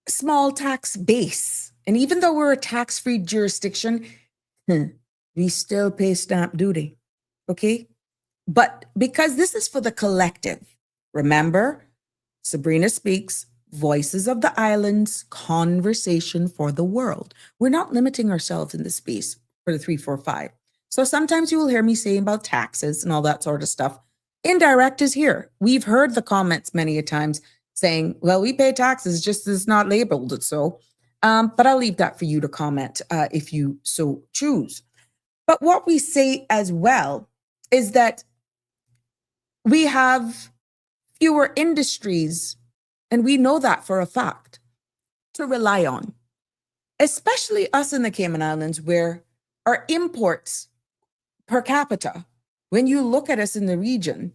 Speaker 2: small tax base. And even though we're a tax-free jurisdiction, we still pay stamp duty, okay? But because this is for the collective, remember, Sabrina Speaks, Voices of the Islands, conversation for the world. We're not limiting ourselves in this space for the 345. So sometimes you will hear me saying about taxes and all that sort of stuff. Indirect is here. We've heard the comments many a times saying, well, we pay taxes, just it's not labeled so. But I'll leave that for you to comment if you so choose. But what we say as well is that we have fewer industries, and we know that for a fact, to rely on, especially us in the Cayman Islands, where our imports per capita, when you look at us in the region,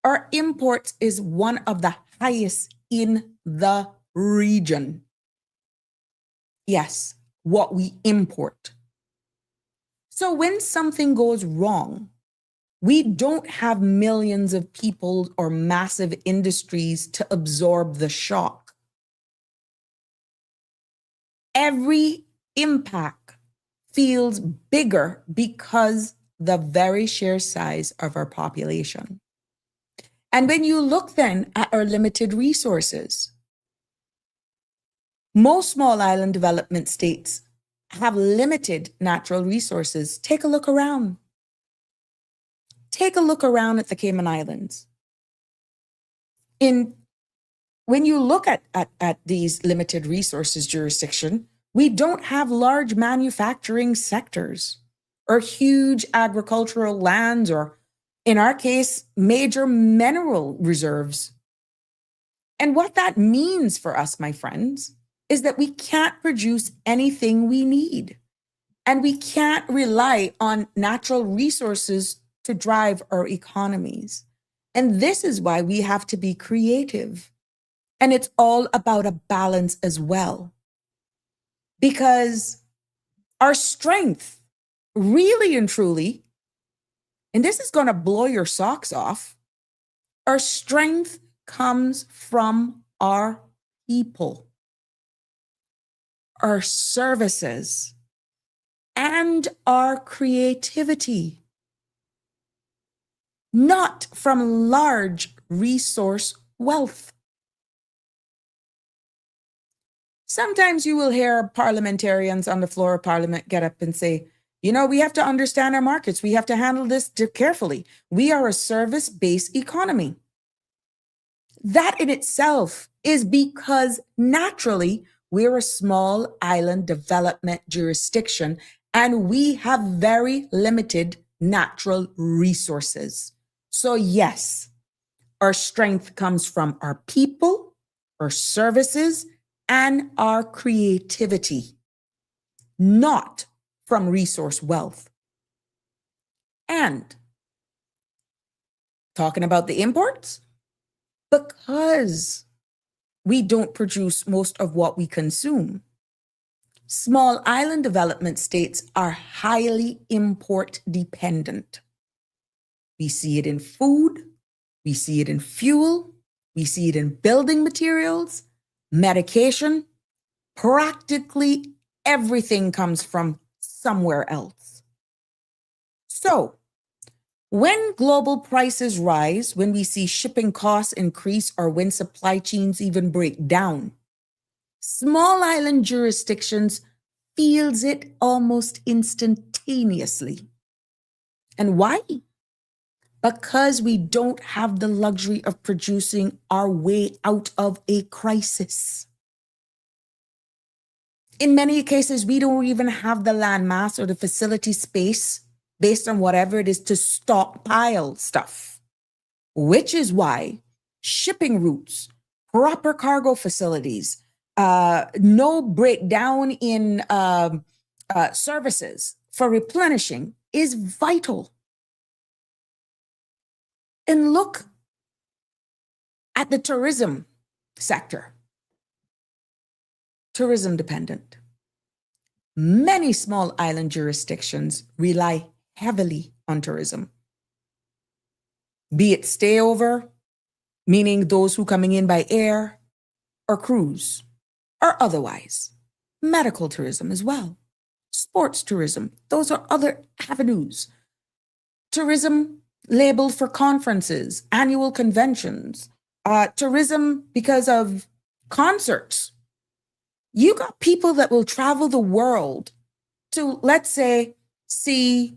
Speaker 2: our imports is one of the highest in the region. Yes, what we import. So when something goes wrong, we don't have millions of people or massive industries to absorb the shock. Every impact feels bigger because the very sheer size of our population. And when you look then at our limited resources, most small island development states have limited natural resources. Take a look around. Take a look around at the Cayman Islands. When you look at these limited resources jurisdiction, we don't have large manufacturing sectors or huge agricultural lands or, in our case, major mineral reserves. And what that means for us, my friends, is that we can't produce anything we need. And we can't rely on natural resources to drive our economies. And this is why we have to be creative. And it's all about a balance as well. Because our strength, really and truly, and this is going to blow your socks off, our strength comes from our people, our services, and our creativity, not from large resource wealth. Sometimes you will hear parliamentarians on the floor of Parliament get up and say, you know, we have to understand our markets. We have to handle this carefully. We are a service-based economy. That in itself is because naturally we're a small island development jurisdiction and we have very limited natural resources. So yes, our strength comes from our people, our services, and our creativity, not from resource wealth. And talking about the imports, because we don't produce most of what we consume, small island development states are highly import dependent. We see it in food, we see it in fuel, we see it in building materials, medication. Practically everything comes from somewhere else. So when global prices rise, when we see shipping costs increase, or when supply chains even break down, small island jurisdictions feels it almost instantaneously. And why? Because we don't have the luxury of producing our way out of a crisis. In many cases, we don't even have the land mass or the facility space based on whatever it is to stockpile stuff, which is why shipping routes, proper cargo facilities, no breakdown in services for replenishing is vital. And look at the tourism sector. Tourism dependent. Many small island jurisdictions rely heavily on tourism. Be it stayover, meaning those who coming in by air or cruise, or otherwise. Medical tourism as well. Sports tourism, those are other avenues. Tourism labeled for conferences, annual conventions, tourism because of concerts. You got people that will travel the world to, let's say, see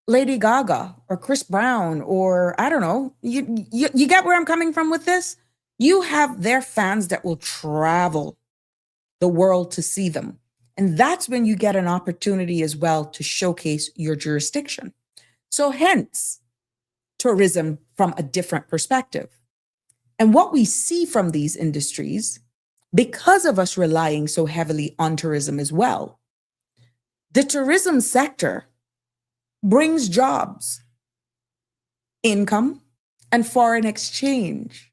Speaker 2: Lady Gaga or Chris Brown, or I don't know. You get where I'm coming from with this? You have their fans that will travel the world to see them. And that's when you get an opportunity as well to showcase your jurisdiction. So hence, tourism from a different perspective. And what we see from these industries, because of us relying so heavily on tourism as well, the tourism sector brings jobs, income, and foreign exchange.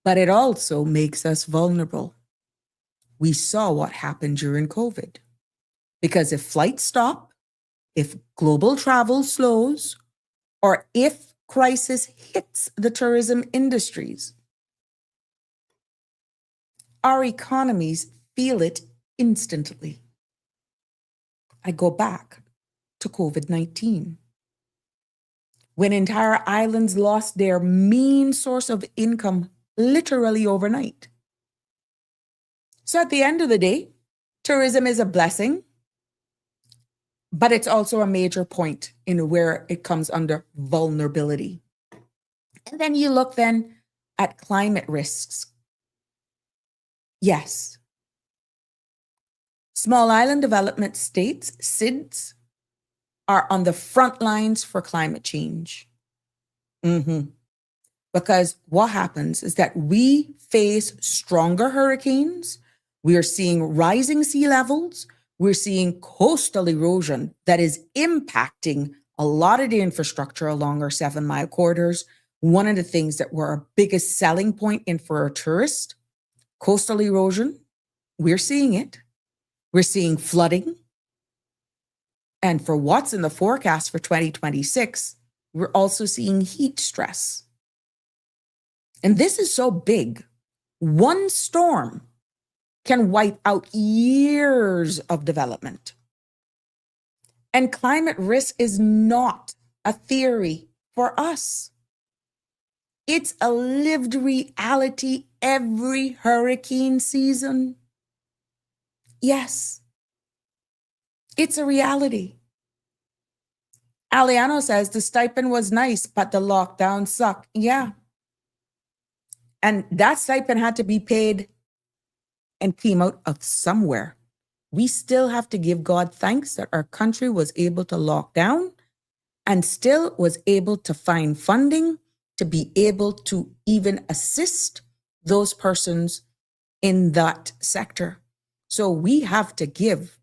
Speaker 2: but it also makes us vulnerable. We saw what happened during COVID. Because if flights stop, if global travel slows, or if crisis hits the tourism industries, our economies feel it instantly. I go back to COVID-19, when entire islands lost their main source of income literally overnight. So at the end of the day, tourism is a blessing, but it's also a major point in where it comes under vulnerability. And then you look then at climate risks. Yes. Small island development states, SIDS, are on the front lines for climate change. Because what happens is that we face stronger hurricanes. We are seeing rising sea levels. We're seeing coastal erosion that is impacting a lot of the infrastructure along our 7-mile corridors. One of the things that were our biggest selling point in for a tourist, coastal erosion, we're seeing it. We're seeing flooding. And for what's in the forecast for 2026, we're also seeing heat stress. And this is so big. One storm can wipe out years of development. And climate risk is not a theory for us. It's a lived reality every hurricane season. Yes, it's a reality. Aliano says the stipend was nice, but the lockdown sucked. Yeah. And that stipend had to be paid and came out of somewhere. We still have to give God thanks that our country was able to lock down and still was able to find funding to be able to even assist those persons in that sector. So we have to give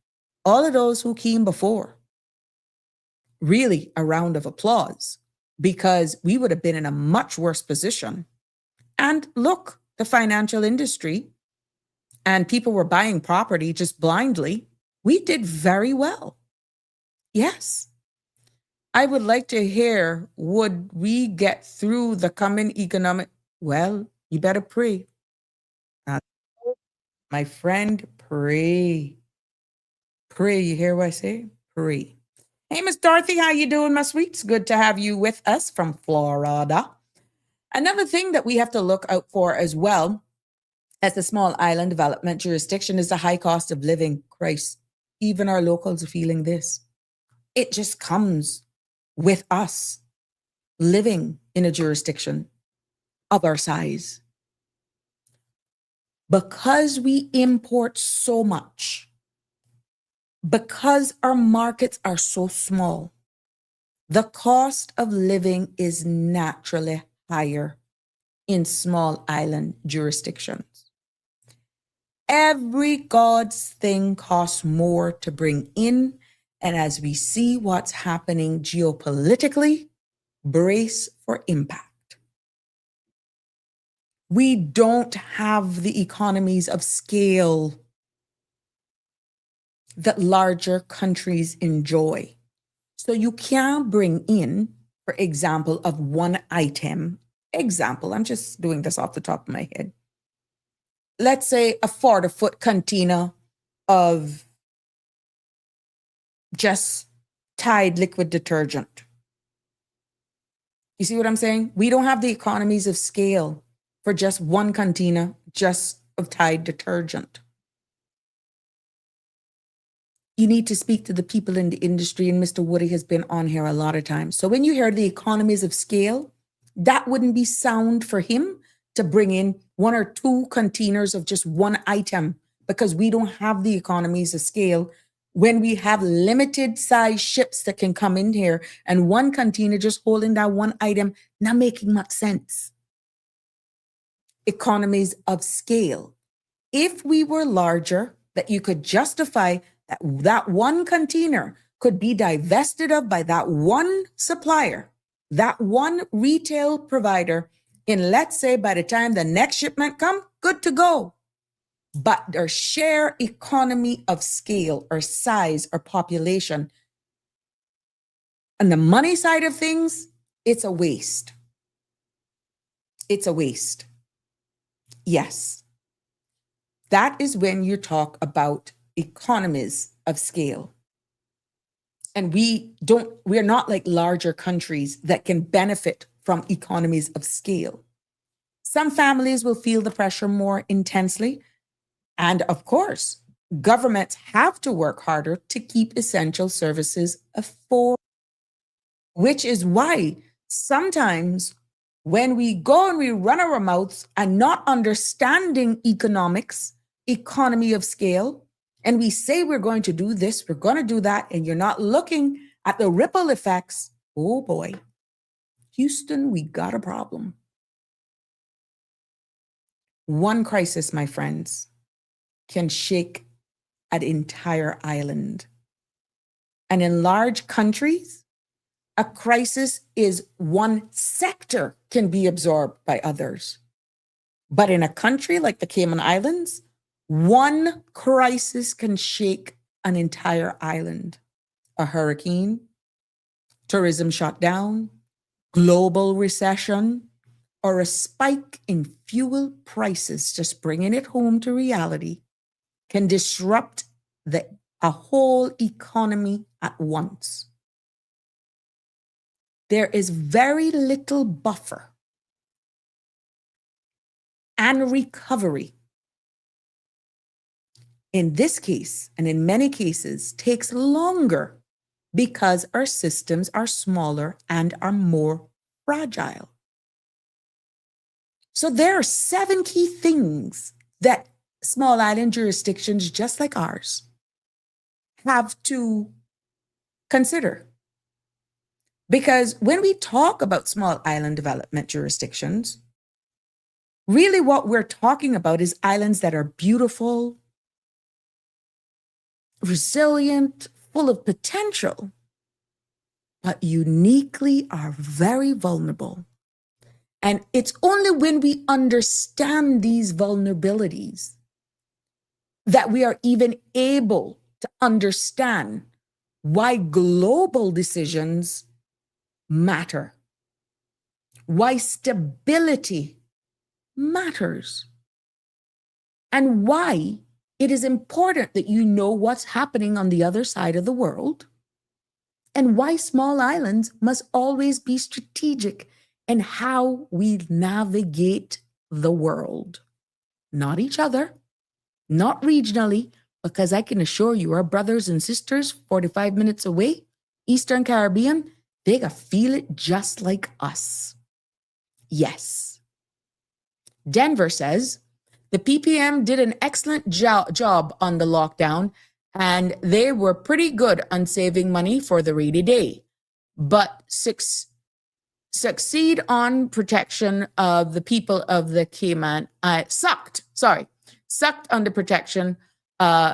Speaker 2: all of those who came before really a round of applause, because we would have been in a much worse position. And look, the financial industry and people were buying property just blindly. We did very well. Yes. I would like to hear, would we get through the coming economic? Well, you better pray. My friend, pray. Pray. You hear what I say? Pray. Hey, Miss Dorothy, how you doing, my sweets? Good to have you with us from Florida. Another thing that we have to look out for as well as the small island development jurisdiction is the high cost of living. Christ, even our locals are feeling this. It just comes with us living in a jurisdiction of our size. Because we import so much, because our markets are so small, the cost of living is naturally higher in small island jurisdictions. Every God's thing costs more to bring in. And as we see what's happening geopolitically, brace for impact. We don't have the economies of scale that larger countries enjoy. So you can't bring in, for example, of one item. Example, I'm just doing this off the top of my head. Let's say a 40-foot container of just Tide liquid detergent. You see what I'm saying? We don't have the economies of scale for just one container just of Tide detergent. You need to speak to the people in the industry, and Mr. Woody has been on here a lot of times. So when you hear the economies of scale, that wouldn't be sound for him to bring in 1 or 2 containers of just one item, because we don't have the economies of scale when we have limited size ships that can come in here and one container just holding that one item, not making much sense. Economies of scale. If we were larger, that you could justify that one container could be divested of by that one supplier, that one retail provider, in, let's say, by the time the next shipment come, good to go. But their share economy of scale or size or population, on the money side of things, it's a waste. It's a waste. Yes. That is when you talk about economies of scale. And we're not like larger countries that can benefit from economies of scale. Some families will feel the pressure more intensely. And of course, governments have to work harder to keep essential services affordable, which is why sometimes when we go and we run our mouths and not understanding economics, economy of scale, and we say we're going to do this, we're going to do that, and you're not looking at the ripple effects, oh boy, Houston, we got a problem. One crisis, my friends, can shake an entire island. And in large countries, a crisis is one sector can be absorbed by others. But in a country like the Cayman Islands, one crisis can shake an entire island. A hurricane, tourism shut down, global recession, or a spike in fuel prices, just bringing it home to reality, can disrupt a whole economy at once. There is very little buffer and recovery. In this case, and in many cases, takes longer because our systems are smaller and are more fragile. So there are 7 key things that small island jurisdictions just like ours have to consider. Because when we talk about small island development jurisdictions, really what we're talking about is islands that are beautiful, resilient, full of potential, but uniquely are very vulnerable. And it's only when we understand these vulnerabilities that we are even able to understand why global decisions matter, why stability matters, and why it is important that you know what's happening on the other side of the world, and why small islands must always be strategic in how we navigate the world. Not each other, not regionally, because I can assure you our brothers and sisters 45 minutes away, Eastern Caribbean, they gotta feel it just like us. Yes. Denver says, the PPM did an excellent job on the lockdown, and they were pretty good on saving money for the rainy day, but succeed on protection of the people of the Cayman, sucked on the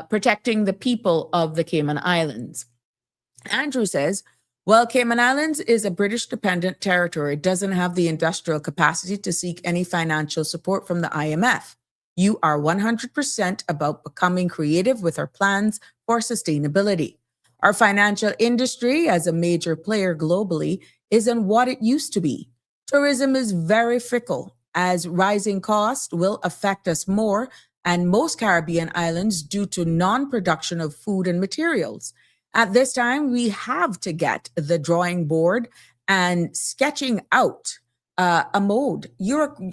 Speaker 2: protecting the people of the Cayman Islands. Andrew says, well, Cayman Islands is a British dependent territory. It doesn't have the industrial capacity to seek any financial support from the IMF. You are 100% about becoming creative with our plans for sustainability. Our financial industry, as a major player globally, isn't what it used to be. Tourism is very fickle, as rising costs will affect us more and most Caribbean islands due to non-production of food and materials. At this time, we have to get the drawing board and sketching out a mode,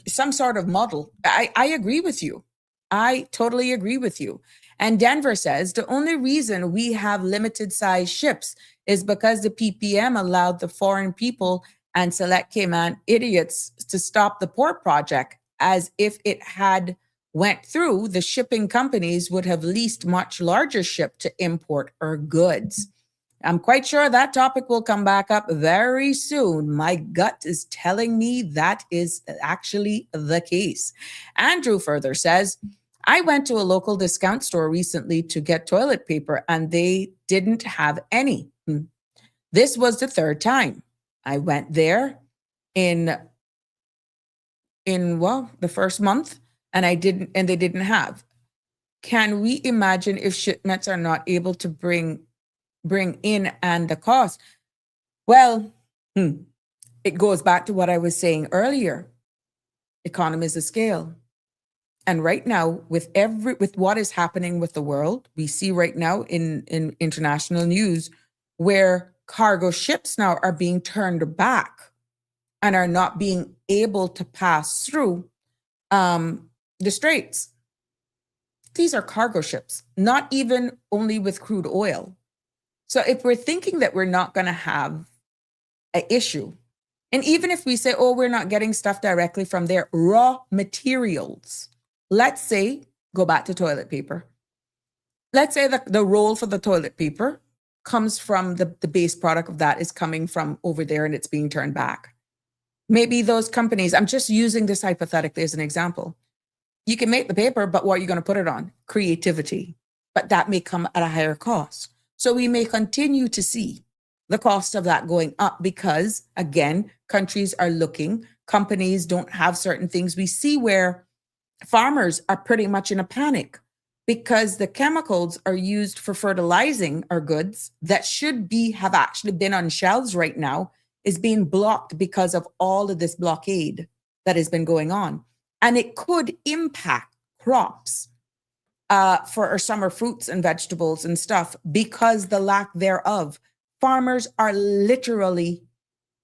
Speaker 2: some sort of model. I agree with you. I totally agree with you. And Denver says the only reason we have limited size ships is because the PPM allowed the foreign people and select Cayman idiots to stop the port project. As if it had went through, the shipping companies would have leased much larger ship to import our goods. I'm quite sure that topic will come back up very soon. My gut is telling me that is actually the case. Andrew further says, I went to a local discount store recently to get toilet paper and they didn't have any. This was the 3rd time I went there in in the first month, and they didn't have. Can we imagine if shipments are not able to bring in and the cost? Well, it goes back to what I was saying earlier. Economies of scale. And right now, with what is happening with the world, we see right now in international news where cargo ships now are being turned back and are not being able to pass through the straits. These are cargo ships, not even only with crude oil. So if we're thinking that we're not going to have an issue, and even if we say, oh, we're not getting stuff directly from their raw materials, let's say, go back to toilet paper. Let's say that the roll for the toilet paper comes from the base product of that is coming from over there and it's being turned back. Maybe those companies, I'm just using this hypothetically as an example. You can make the paper, but what are you going to put it on? Creativity. But that may come at a higher cost. So we may continue to see the cost of that going up because, again, countries are looking, companies don't have certain things. We see where farmers are pretty much in a panic because the chemicals are used for fertilizing our goods that should have actually been on shelves right now is being blocked because of all of this blockade that has been going on. And it could impact crops for our summer fruits and vegetables and stuff because the lack thereof. Farmers are literally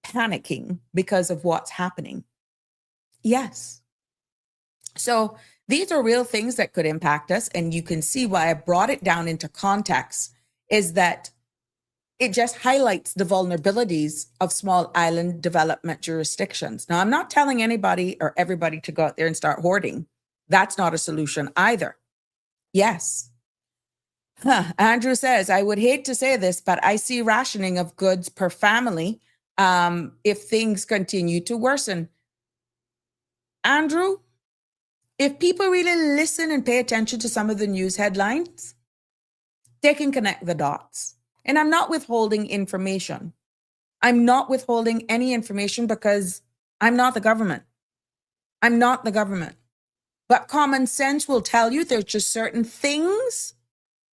Speaker 2: panicking because of what's happening. Yes. So these are real things that could impact us. And you can see why I brought it down into context is that it just highlights the vulnerabilities of small island development jurisdictions. Now, I'm not telling anybody or everybody to go out there and start hoarding. That's not a solution either. Yes. Andrew says, I would hate to say this, but I see rationing of goods per family if things continue to worsen. Andrew, if people really listen and pay attention to some of the news headlines, they can connect the dots. And I'm not withholding information. I'm not withholding any information because I'm not the government. I'm not the government. But common sense will tell you there's just certain things.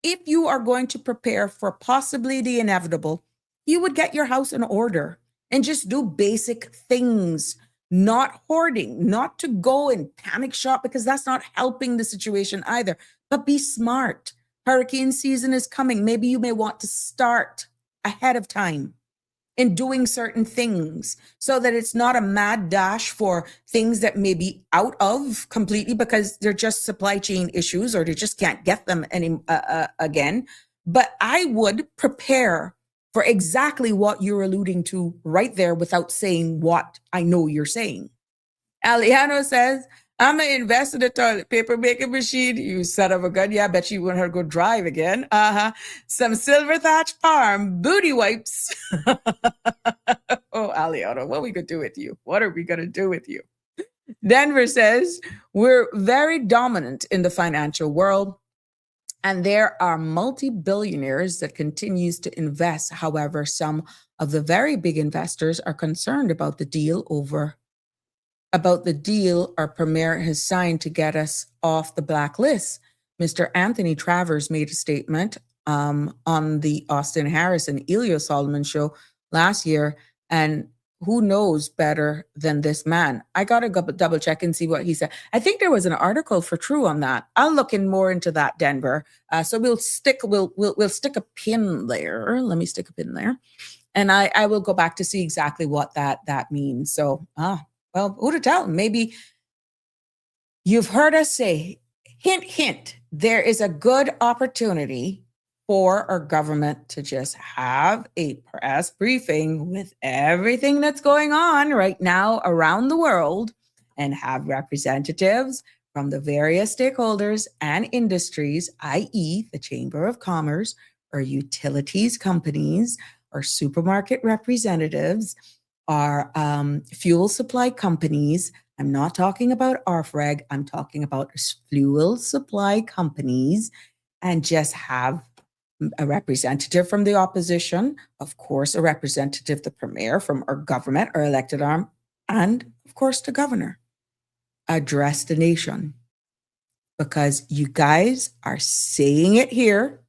Speaker 2: If you are going to prepare for possibly the inevitable, you would get your house in order and just do basic things, not hoarding, not to go and panic shop because that's not helping the situation either. But be smart. Hurricane season is coming. Maybe you may want to start ahead of time in doing certain things so that it's not a mad dash for things that may be out of completely because they're just supply chain issues or they just can't get them again. But I would prepare for exactly what you're alluding to right there without saying what I know you're saying. Aliano says, I'm going to invest in a toilet paper making machine. You son of a gun. Yeah, I bet you want her to go drive again. Some silver thatch parm, booty wipes. Oh, Aliano, what are we going to do with you? What are we going to do with you? Denver says, we're very dominant in the financial world. And there are multi-billionaires that continues to invest. However, some of the very big investors are concerned about the deal our premier has signed to get us off the blacklist. Mr. Anthony Travers made a statement on the Austin Harris and Elio Solomon show last year. And who knows better than this man? I got to double check and see what he said. I think there was an article for True on that. I'll look in more into that, Denver. So we'll stick a pin there. Let me stick a pin there. And I will go back to see exactly what that means. So, well, who to tell? Maybe you've heard us say, hint, hint, there is a good opportunity for our government to just have a press briefing with everything that's going on right now around the world and have representatives from the various stakeholders and industries, i.e. the Chamber of Commerce or utilities companies or supermarket representatives, our fuel supply companies. I'm not talking about RFREG. I'm talking about fuel supply companies, and just have a representative from the opposition, of course, a representative, the premier from our government, our elected arm, and of course, the governor. address the nation, because you guys are saying it here,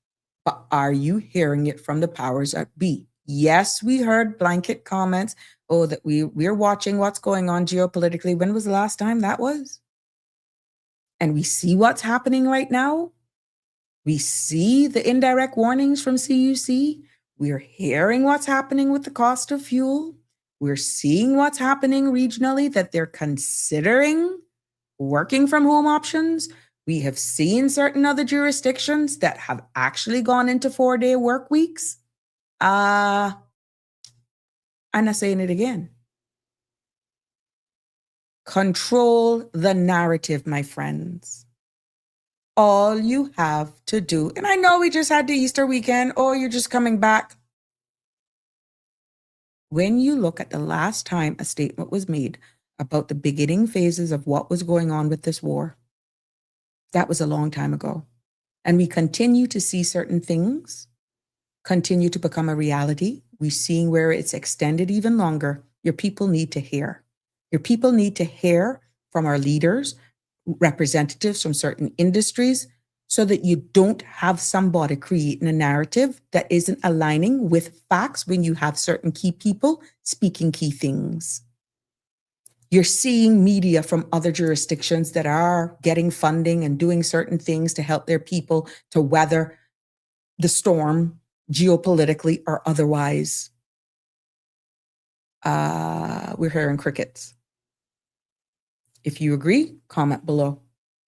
Speaker 2: but are you hearing it from the powers that be? Yes, we heard blanket comments. Oh, that we're watching what's going on geopolitically. When was the last time that was? And we see what's happening right now. We see the indirect warnings from CUC. We're hearing what's happening with the cost of fuel. We're seeing what's happening regionally, that they're considering working from home options. We have seen certain other jurisdictions that have actually gone into 4-day work weeks. I'm not saying it again. Control the narrative, my friends. All you have to do, and I know we just had the Easter weekend, or you're just coming back. When you look at the last time a statement was made about the beginning phases of what was going on with this war, that was a long time ago. And we continue to see certain things continue to become a reality. We're seeing where it's extended even longer. Your people need to hear. Your people need to hear from our leaders, representatives from certain industries, so that you don't have somebody creating a narrative that isn't aligning with facts when you have certain key people speaking key things. You're seeing media from other jurisdictions that are getting funding and doing certain things to help their people to weather the storm, geopolitically or otherwise. We're hearing crickets. If you agree, comment below.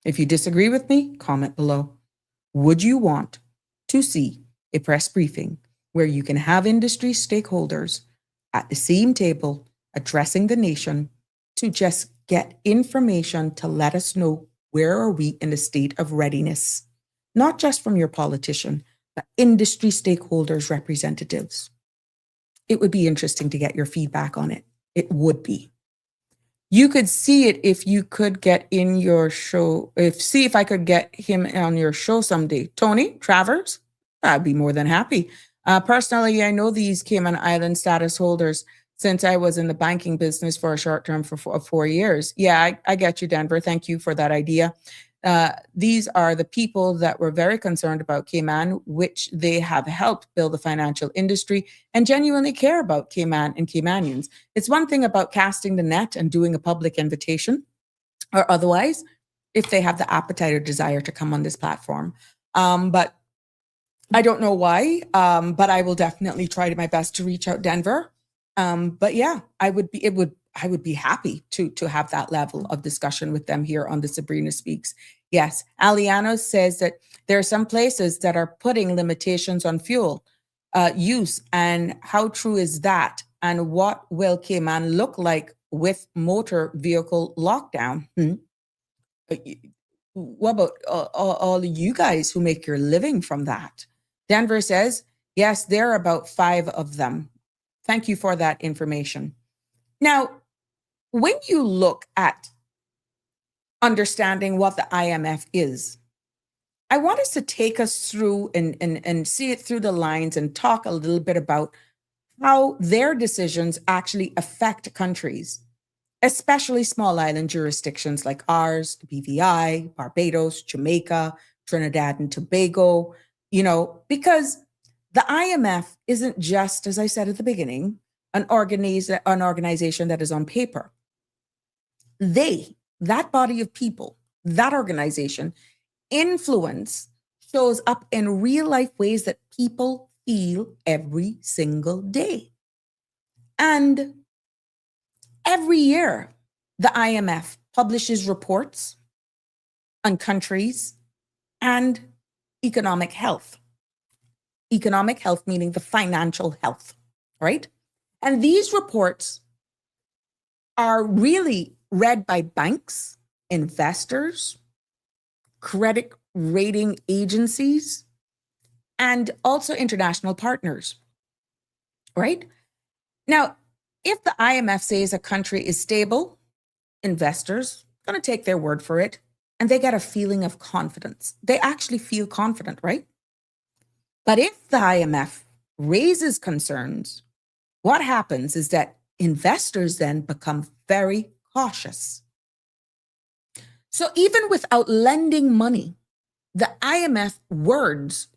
Speaker 2: If you disagree with me, comment below. Would you want to see a press briefing where you can have industry stakeholders at the same table addressing the nation to just get information to let us know where are we in the state of readiness, not just from your politician, but industry stakeholders, representatives? It would be interesting to get your feedback on it. It would be. You could see it if you could get in your show. See if I could get him on your show someday. Tony Travers, I'd be more than happy. Personally, I know these Cayman Island status holders since I was in the banking business for a short term for 4 years. Yeah, I get you, Denver. Thank you for that idea. These are the people that were very concerned about Cayman, which they have helped build the financial industry and genuinely care about Cayman and Caymanians. It's one thing about casting the net and doing a public invitation or otherwise, if they have the appetite or desire to come on this platform. But I don't know why, but I will definitely try my best to reach out, Denver. But yeah, I would be happy to have that level of discussion with them here on the Sabrina Speaks. Yes, Aliano says that there are some places that are putting limitations on fuel use, and how true is that? And what will Cayman look like with motor vehicle lockdown? What about all you guys who make your living from that? Denver says, yes, there are about 5 of them. Thank you for that information. Now, when you look at understanding what the IMF is, I want us to take us through and see it through the lines and talk a little bit about how their decisions actually affect countries, especially small island jurisdictions like ours, the BVI, Barbados, Jamaica, Trinidad and Tobago, because the IMF isn't just, as I said at the beginning, an organization that is on paper. That body of people, that organization, influence shows up in real life ways that people feel every single day. And every year, the IMF publishes reports on countries and economic health. Economic health meaning the financial health, right? And these reports are really read by banks, investors, credit rating agencies, and also international partners, right? Now, if the IMF says a country is stable, investors are going to take their word for it, and they get a feeling of confidence. They actually feel confident, right? But if the IMF raises concerns, what happens is that investors then become very cautious. So even without lending money, the IMF words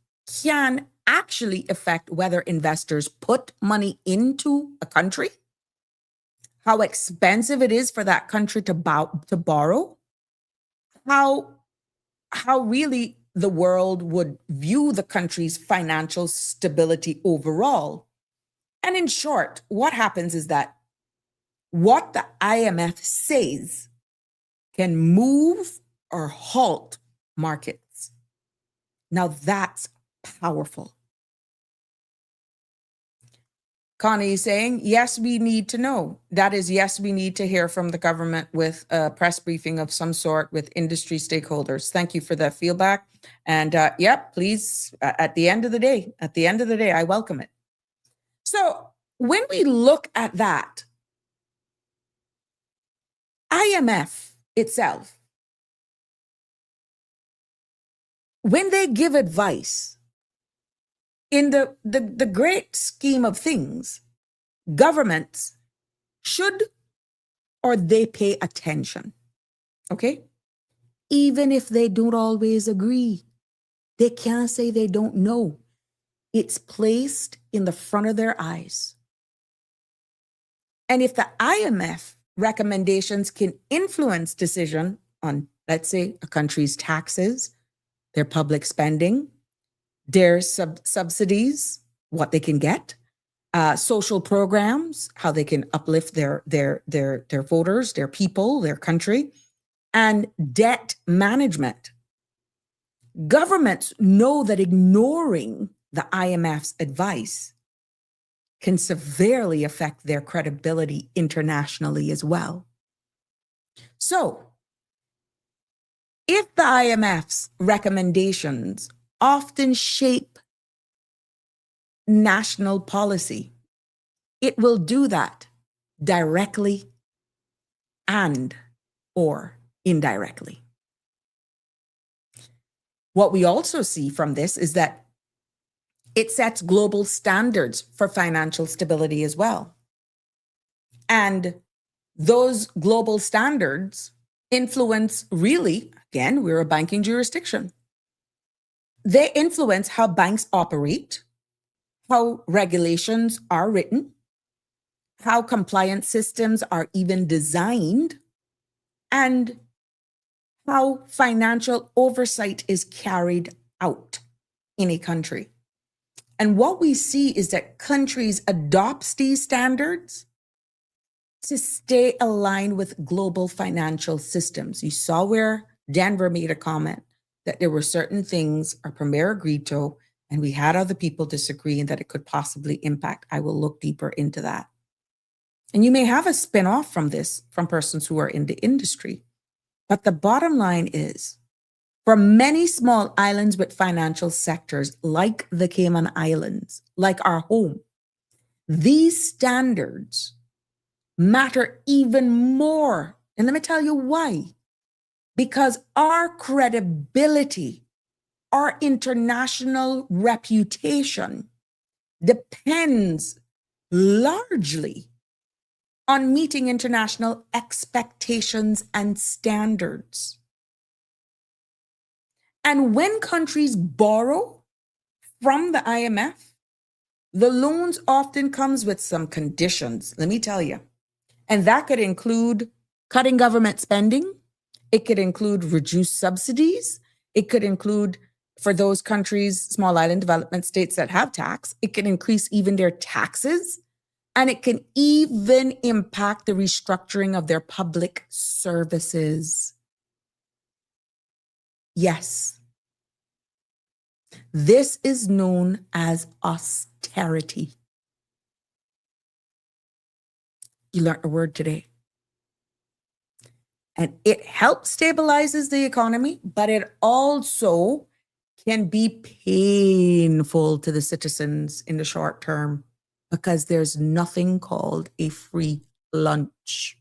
Speaker 2: can actually affect whether investors put money into a country, how expensive it is for that country to borrow, how really the world would view the country's financial stability overall. And in short, what happens is that what the IMF says can move or halt markets. Now that's powerful. Connie is saying, yes, we need to know. That is, yes, we need to hear from the government with a press briefing of some sort with industry stakeholders. Thank you for that feedback. And please, at the end of the day, I welcome it. So when we look at that, IMF itself, when they give advice, in the great scheme of things, governments should or they pay attention, okay? Even if they don't always agree, they can't say they don't know. It's placed in the front of their eyes. And if the IMF recommendations can influence decision on, let's say, a country's taxes, their public spending, their subsidies, what they can get, social programs, how they can uplift their voters, their people, their country, and debt management. Governments know that ignoring the IMF's advice can severely affect their credibility internationally as well. So, if the IMF's recommendations often shape national policy, it will do that directly and or indirectly. What we also see from this is that it sets global standards for financial stability as well. And those global standards influence, really, again, we're a banking jurisdiction. They influence how banks operate, how regulations are written, how compliance systems are even designed, and how financial oversight is carried out in a country. And what we see is that countries adopt these standards to stay aligned with global financial systems. You saw where Denver made a comment that there were certain things our premier agreed to, and we had other people disagree, and that it could possibly impact. I will look deeper into that. And you may have a spin-off from this from persons who are in the industry. But the bottom line is, for many small islands with financial sectors like the Cayman Islands, like our home, these standards matter even more. And let me tell you why. Because our credibility, our international reputation depends largely on meeting international expectations and standards. And when countries borrow from the IMF, the loans often comes with some conditions, let me tell you. And that could include cutting government spending. It could include reduced subsidies. It could include, for those countries, small island development states that have tax, it can increase even their taxes. And it can even impact the restructuring of their public services. Yes. This is known as austerity. You learned a word today. And it helps stabilizes the economy, but it also can be painful to the citizens in the short term, because there's nothing called a free lunch.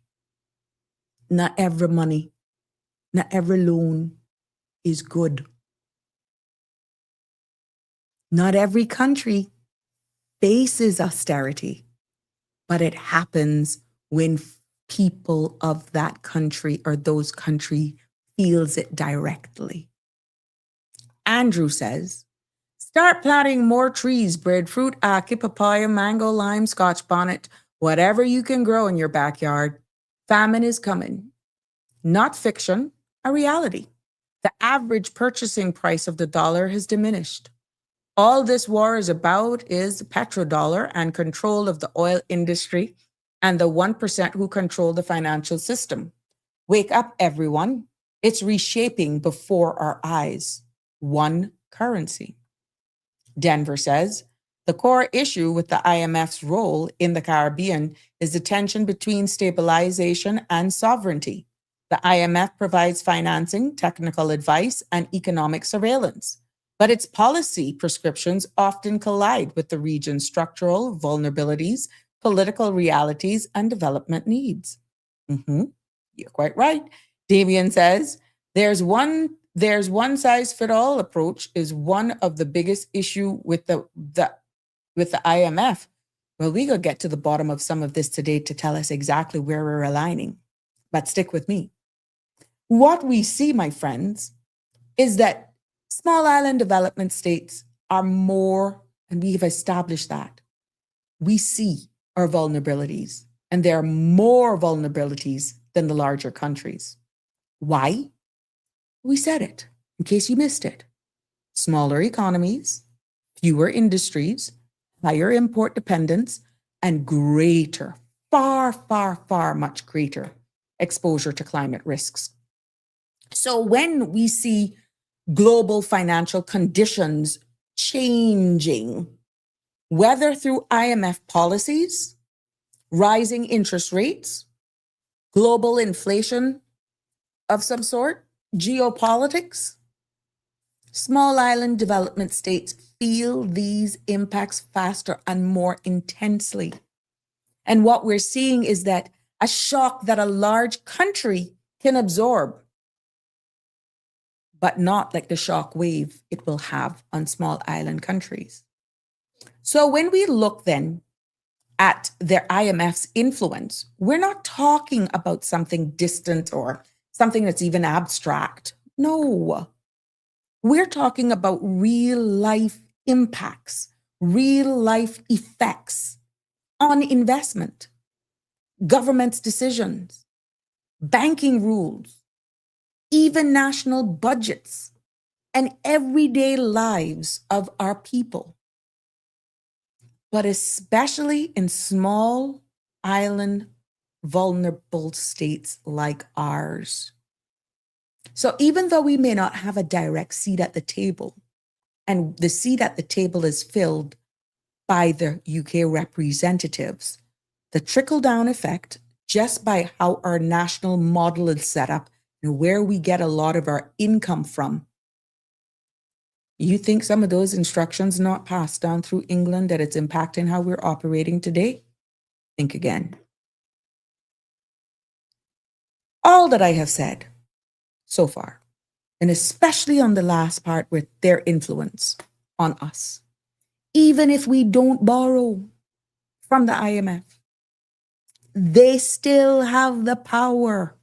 Speaker 2: Not every money, not every loan is good. Not every country faces austerity, but it happens when people of that country or those countries feels it directly. Andrew says, start planting more trees, breadfruit, ackee, papaya, mango, lime, scotch bonnet, whatever you can grow in your backyard. Famine is coming. Not fiction, a reality. The average purchasing price of the dollar has diminished. All this war is about is petrodollar and control of the oil industry and the 1% who control the financial system. Wake up, everyone. It's reshaping before our eyes. One currency. Denver says, the core issue with the IMF's role in the Caribbean is the tension between stabilization and sovereignty. The IMF provides financing, technical advice, and economic surveillance, but its policy prescriptions often collide with the region's structural vulnerabilities, political realities, and development needs. You're quite right. Damien says, there's one size fit all approach is one of the biggest issue with the IMF. Well, we go get to the bottom of some of this today to tell us exactly where we're aligning. But stick with me. What we see, my friends, is that small island development states are more, and we've established that. We see our vulnerabilities, and there are more vulnerabilities than the larger countries. Why? We said it, in case you missed it. Smaller economies, fewer industries, higher import dependence, and greater, far, much greater exposure to climate risks. So when we see global financial conditions changing, whether through IMF policies, rising interest rates, global inflation of some sort, geopolitics, small island development states feel these impacts faster and more intensely. And what we're seeing is that a shock that a large country can absorb, but not like the shock wave it will have on small island countries. So when we look then at their IMF's influence, we're not talking about something distant or something that's even abstract. No, we're talking about real life impacts, real life effects on investment, government's decisions, banking rules, even national budgets, and everyday lives of our people. But especially in small island vulnerable states like ours. So even though we may not have a direct seat at the table, and the seat at the table is filled by the UK representatives, the trickle-down effect, just by how our national model is set up and where we get a lot of our income from, you think some of those instructions not passed down through England that it's impacting how we're operating today? Think again. All that I have said so far, and especially on the last part with their influence on us, even if we don't borrow from the IMF, they still have the power.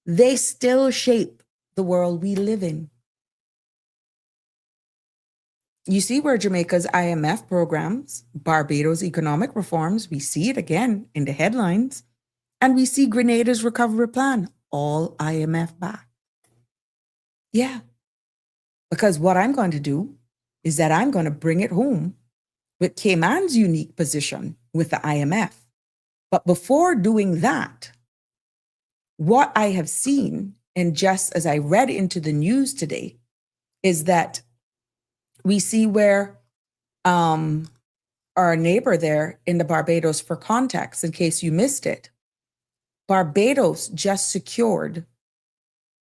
Speaker 2: They still shape the world we live in. You see where Jamaica's IMF programs, Barbados' economic reforms, we see it again in the headlines, and we see Grenada's recovery plan, all IMF backed. Yeah, because what I'm going to do is that I'm going to bring it home with Cayman's unique position with the IMF. But before doing that, what I have seen, and just as I read into the news today, is that we see where our neighbor there in the Barbados, for context, in case you missed it, Barbados just secured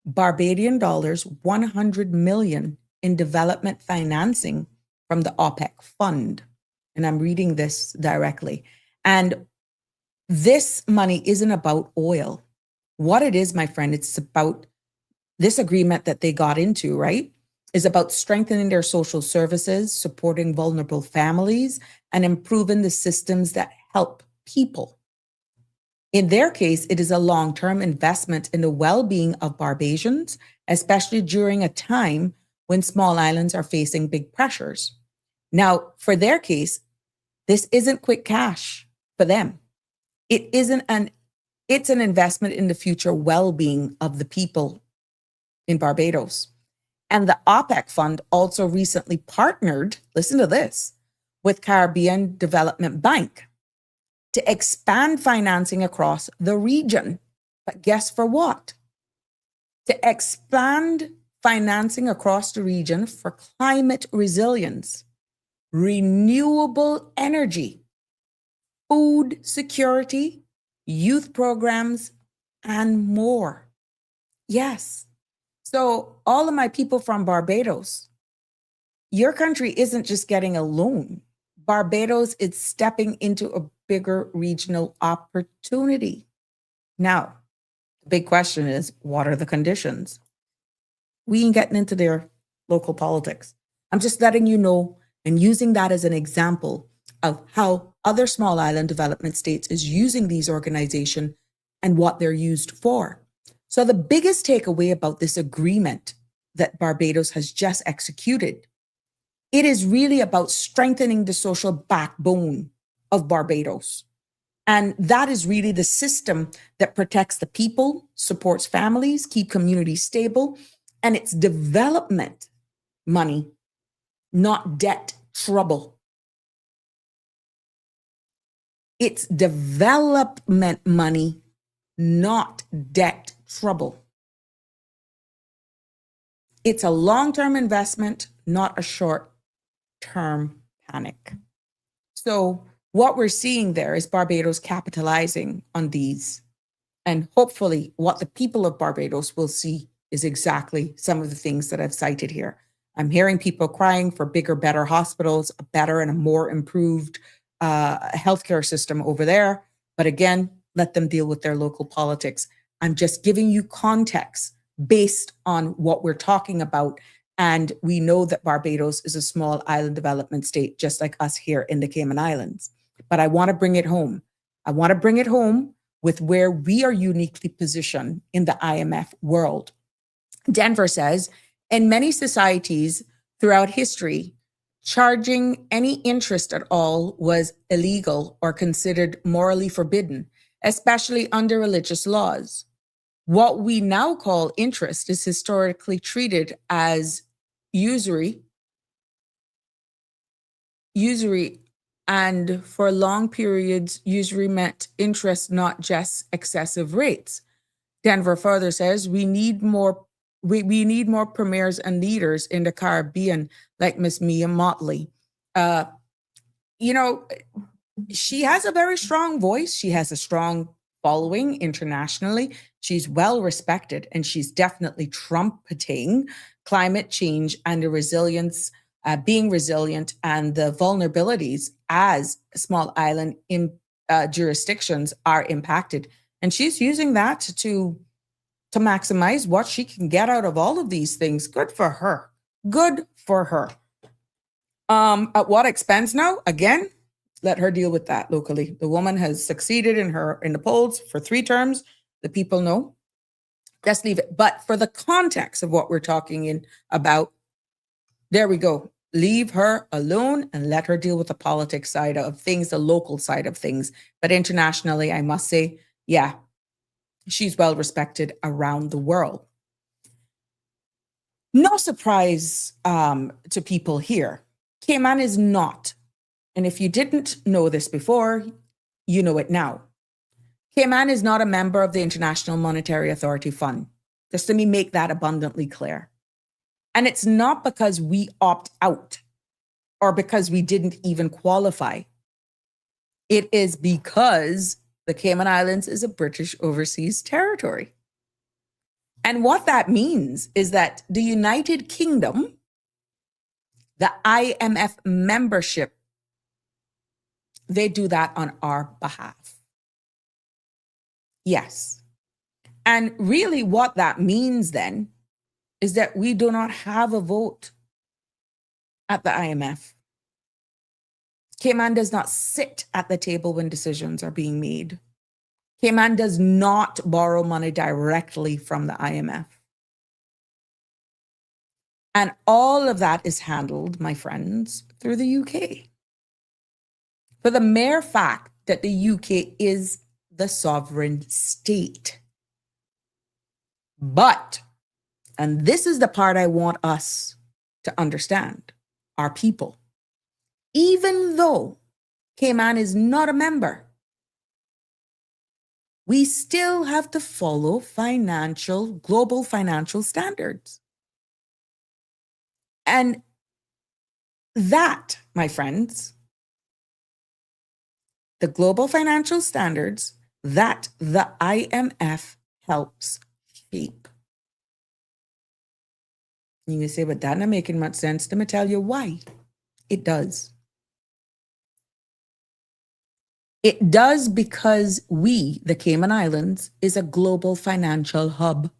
Speaker 2: Barbadian dollars 100 million in development financing from the OPEC fund. And I'm reading this directly. And this money isn't about oil. What it is, my friend, it's about this agreement that they got into, right? Is about strengthening their social services, supporting vulnerable families, and improving the systems that help people. In their case, it is a long-term investment in the well-being of Barbadians, especially during a time when small islands are facing big pressures. Now, for their case, this isn't quick cash for them. It's an investment in the future well-being of the people in Barbados. And the OPEC fund also recently partnered, listen to this, with Caribbean Development Bank to expand financing across the region. But guess for what? To expand financing across the region for climate resilience, renewable energy, food security, youth programs, and more. Yes. So, all of my people from Barbados, your country isn't just getting a loan. Barbados is stepping into a bigger regional opportunity. Now, the big question is, what are the conditions? We ain't getting into their local politics. I'm just letting you know and using that as an example of how other small island development states is using these organizations and what they're used for. So the biggest takeaway about this agreement that Barbados has just executed, it is really about strengthening the social backbone of Barbados. And that is really the system that protects the people, supports families, keep communities stable, and it's development money, not debt trouble. It's development money, not debt trouble. It's a long-term investment, not a short-term panic. So what we're seeing there is Barbados capitalizing on these. And hopefully what the people of Barbados will see is exactly some of the things that I've cited here. I'm hearing people crying for bigger, better hospitals, a better and a more improved healthcare system over there. But again, let them deal with their local politics. I'm just giving you context based on what we're talking about. And we know that Barbados is a small island development state, just like us here in the Cayman Islands. But I want to bring it home. I want to bring it home with where we are uniquely positioned in the IMF world. Denver says, in many societies throughout history, charging any interest at all was illegal or considered morally forbidden, especially under religious laws. What we now call interest is historically treated as usury, and for long periods, usury meant interest, not just excessive rates. Denver further says we need more premiers and leaders in the Caribbean, like Miss Mia Motley. She has a very strong voice. She has a strong following internationally. She's well respected, and she's definitely trumpeting climate change and the resilience, being resilient, and the vulnerabilities as small island jurisdictions are impacted. And she's using that to maximize what she can get out of all of these things. Good for her. Good for her. At what expense now? Again, let her deal with that locally. The woman has succeeded in the polls for 3 terms. The people know. Just leave it. But for the context of what we're talking about, there we go. Leave her alone and let her deal with the politics side of things, the local side of things. But internationally, I must say, yeah, she's well respected around the world. No surprise to people here. Cayman is not, and if you didn't know this before, you know it now. Cayman is not a member of the International Monetary Authority Fund. Just let me make that abundantly clear. And it's not because we opt out or because we didn't even qualify. It is because the Cayman Islands is a British overseas territory. And what that means is that the United Kingdom, the IMF membership, they do that on our behalf. Yes. And really what that means then is that we do not have a vote at the IMF. Cayman does not sit at the table when decisions are being made. Cayman does not borrow money directly from the IMF. And all of that is handled, my friends, through the UK. For the mere fact that the UK is the sovereign state. But, and this is the part I want us to understand, our people, even though Cayman is not a member, we still have to follow global financial standards. And that, my friends, the global financial standards that the IMF helps shape. You may say, but that's not making much sense. Let me tell you why. It does. It does because we, the Cayman Islands, is a global financial hub.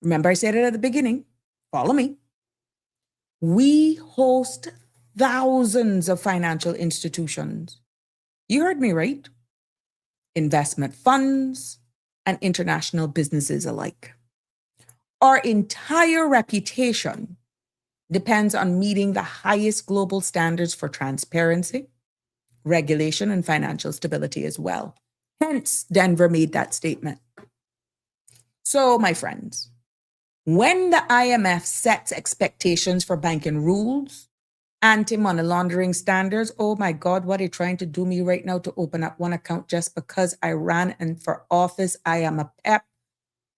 Speaker 2: Remember I said it at the beginning. Follow me. We host thousands of financial institutions. You heard me right. Investment funds and international businesses alike. Our entire reputation depends on meeting the highest global standards for transparency, regulation, and financial stability as well. Hence, Denver made that statement. So, my friends, when the IMF sets expectations for banking rules, anti-money laundering standards, oh my God, what are you trying to do me right now to open up one account just because I ran and for office, I am a pep.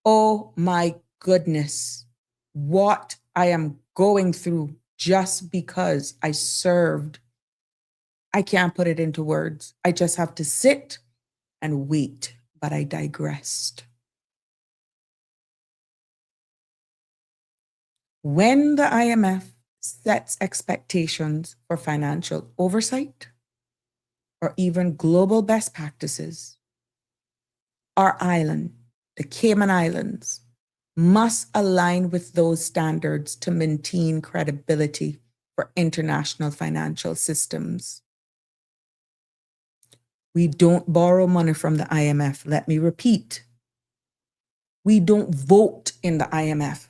Speaker 2: Oh my goodness, what I am going through just because I served. I can't put it into words. I just have to sit and wait, but I digressed. When the IMF sets expectations for financial oversight or even global best practices, our island, the Cayman Islands, must align with those standards to maintain credibility for international financial systems. We don't borrow money from the IMF. Let me repeat. We don't vote in the IMF.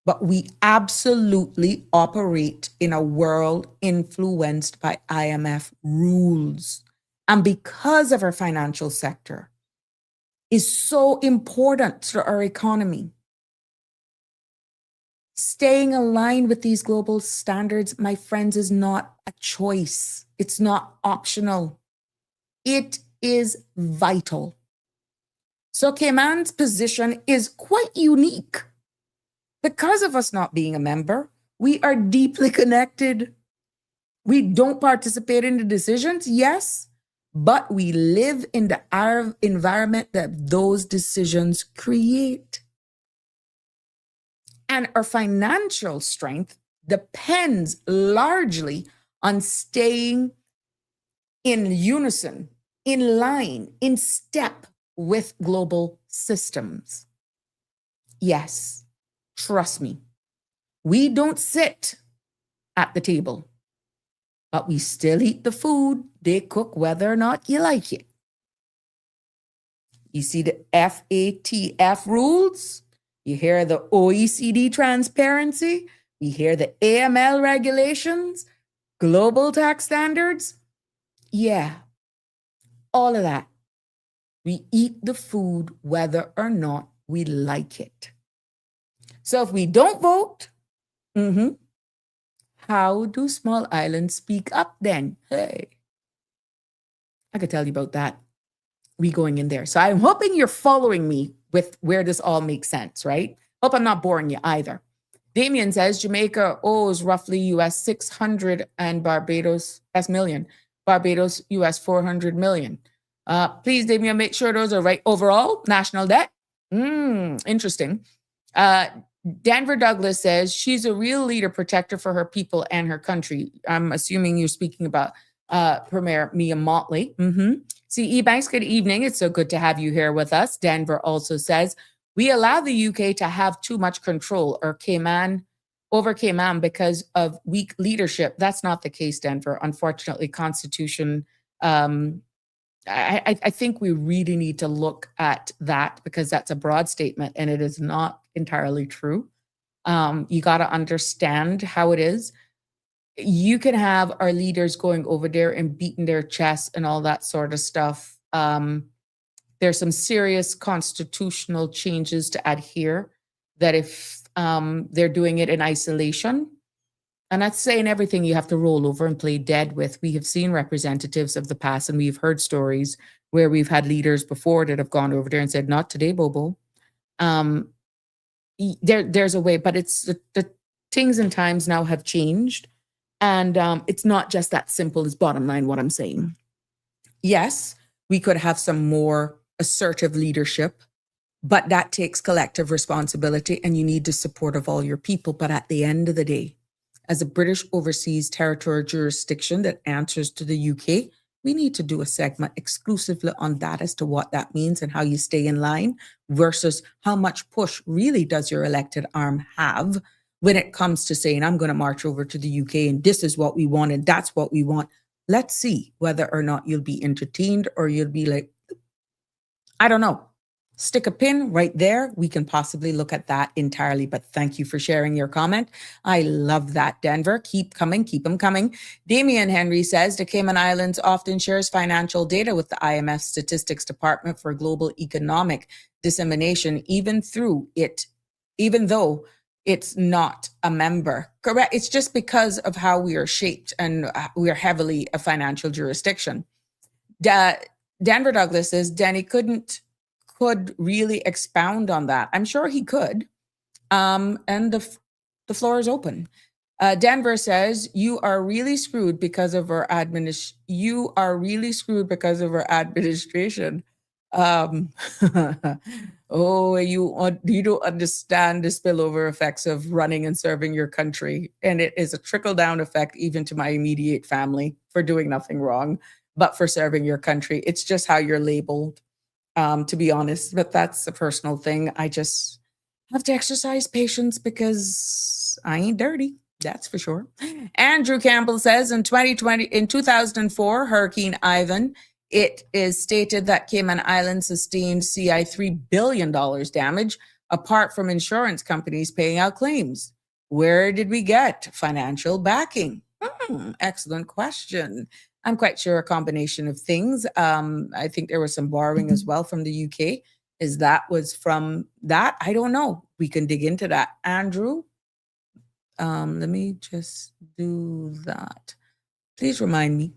Speaker 2: But we absolutely operate in a world influenced by IMF rules. And because of our financial sector is so important to our economy, staying aligned with these global standards, my friends, is not a choice. It's not optional. It is vital. So Cayman's position is quite unique. Because of us not being a member, we are deeply connected. We don't participate in the decisions, yes, but we live in the environment that those decisions create. And our financial strength depends largely on staying in unison, in line, in step with global systems. Yes. Trust me, we don't sit at the table, but we still eat the food they cook whether or not you like it. You see the FATF rules, you hear the OECD transparency, you hear the AML regulations, global tax standards. Yeah, all of that. We eat the food whether or not we like it. So if we don't vote, how do small islands speak up then? Hey, I could tell you about that. We going in there. So I'm hoping you're following me with where this all makes sense, right? Hope I'm not boring you either. Damien says Jamaica owes roughly US 600 and Barbados, that's million. Barbados US 400 million. Please, Damien, make sure those are right. Overall, national debt. Interesting. Denver Douglas says she's a real leader protector for her people and her country. I'm assuming you're speaking about Premier Mia Motley. CE Banks, good evening. It's so good to have you here with us. Denver also says, we allow the UK to have too much control over Cayman because of weak leadership. That's not the case, Denver. Unfortunately, Constitution I think we really need to look at that, because that's a broad statement and it is not entirely true. You got to understand how it is. You can have our leaders going over there and beating their chests and all that sort of stuff. There's some serious constitutional changes to adhere, that if they're doing it in isolation, I'm not saying everything you have to roll over and play dead with. We have seen representatives of the past, and we've heard stories where we've had leaders before that have gone over there and said, "Not today, Bobo." There's a way, but it's the things and times now have changed, and it's not just that simple as bottom line what I'm saying. Yes, we could have some more assertive leadership, but that takes collective responsibility, and you need the support of all your people. But at the end of the day, as a British overseas territorial jurisdiction that answers to the UK, we need to do a segment exclusively on that, as to what that means and how you stay in line versus how much push really does your elected arm have when it comes to saying, I'm going to march over to the UK and this is what we want and that's what we want. Let's see whether or not you'll be entertained, or you'll be like, I don't know. Stick a pin right there. We can possibly look at that entirely, but thank you for sharing your comment. I love that, Denver. Keep coming, keep them coming. Damian Henry says the Cayman Islands often shares financial data with the IMF Statistics Department for global economic dissemination, even though it's not a member. Correct. It's just because of how we are shaped, and we are heavily a financial jurisdiction. Denver Douglas says Danny could really expound on that. I'm sure he could. And the floor is open. Denver says, you are really screwed because of our administration. Oh, you don't understand the spillover effects of running and serving your country. And it is a trickle-down effect even to my immediate family for doing nothing wrong, but for serving your country. It's just how you're labeled. To be honest, but that's a personal thing. I just have to exercise patience because I ain't dirty. That's for sure. Andrew Campbell says in 2004, Hurricane Ivan, it is stated that Cayman Islands sustained CI $3 billion damage, apart from insurance companies paying out claims. Where did we get financial backing? Excellent question. I'm quite sure a combination of things. I think there was some borrowing as well from the UK. Is that was from that? I don't know. We can dig into that. Andrew, let me just do that. Please remind me.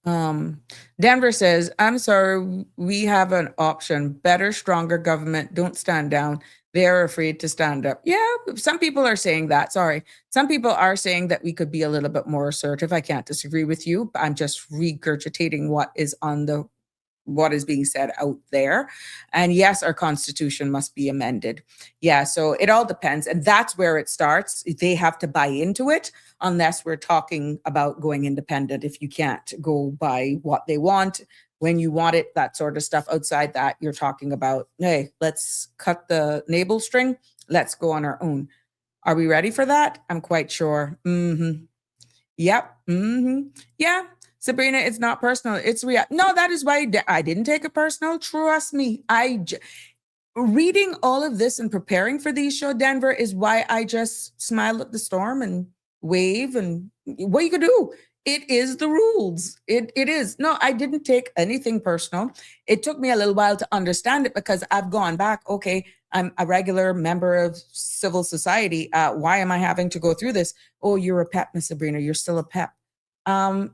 Speaker 2: Denver says, I'm sorry, we have an option. Better, stronger government. Don't stand down. They're afraid to stand up. Yeah, some people are saying that. Sorry. Some people are saying that we could be a little bit more assertive. I can't disagree with you. I'm just regurgitating what is being said out there. And yes, our constitution must be amended. Yeah, so it all depends. And that's where it starts. They have to buy into it, unless we're talking about going independent. If you can't go by what they want, when you want it, that sort of stuff. Outside that, you're talking about, hey, let's cut the navel string. Let's go on our own. Are we ready for that? I'm quite sure. Yep. Yeah. Sabrina, it's not personal. It's real. No, that is why I didn't take it personal. Trust me. Reading all of this and preparing for these show, Denver, is why I just smile at the storm and wave, and what you could do. It is the rules. It is. No, I didn't take anything personal. It took me a little while to understand it, because I've gone back. Okay, I'm a regular member of civil society. Why am I having to go through this? Oh, you're a PEP, Miss Sabrina. You're still a PEP. And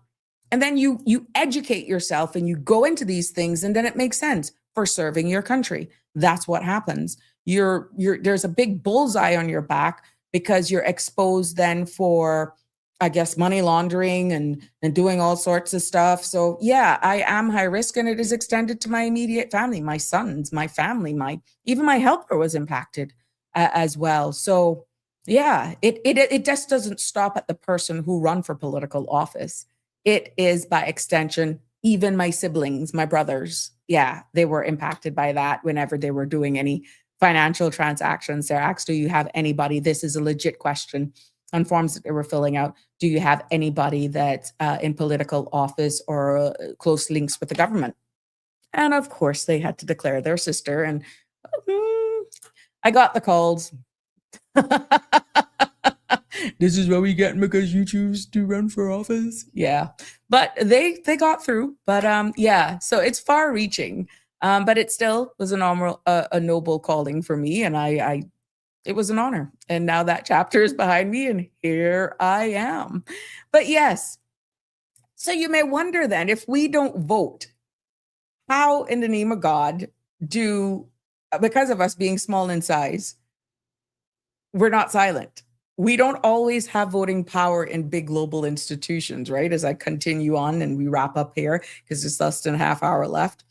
Speaker 2: then you educate yourself and you go into these things, and then it makes sense for serving your country. That's what happens. There's a big bullseye on your back, because you're exposed then for, I guess, money laundering and doing all sorts of stuff. So yeah, I am high risk, and it is extended to my immediate family, my sons, my family, even my helper was impacted as well. So yeah, it just doesn't stop at the person who run for political office. It is by extension, even my siblings, my brothers. Yeah, they were impacted by that whenever they were doing any financial transactions. They're asked, do you have anybody? This is a legit question. on forms that they were filling out. Do you have anybody that's in political office or close links with the government? And of course, they had to declare their sister. And I got the calls. This is what we get because you choose to run for office. Yeah, but they got through. But yeah, so it's far reaching. But it still was a noble calling for me, and I it was an honor. And now that chapter is behind me, and here I am. But yes, so you may wonder then, if we don't vote, how in the name of God because of us being small in size, we're not silent. We don't always have voting power in big global institutions, right? As I continue on and we wrap up here, because there's less than a half hour left.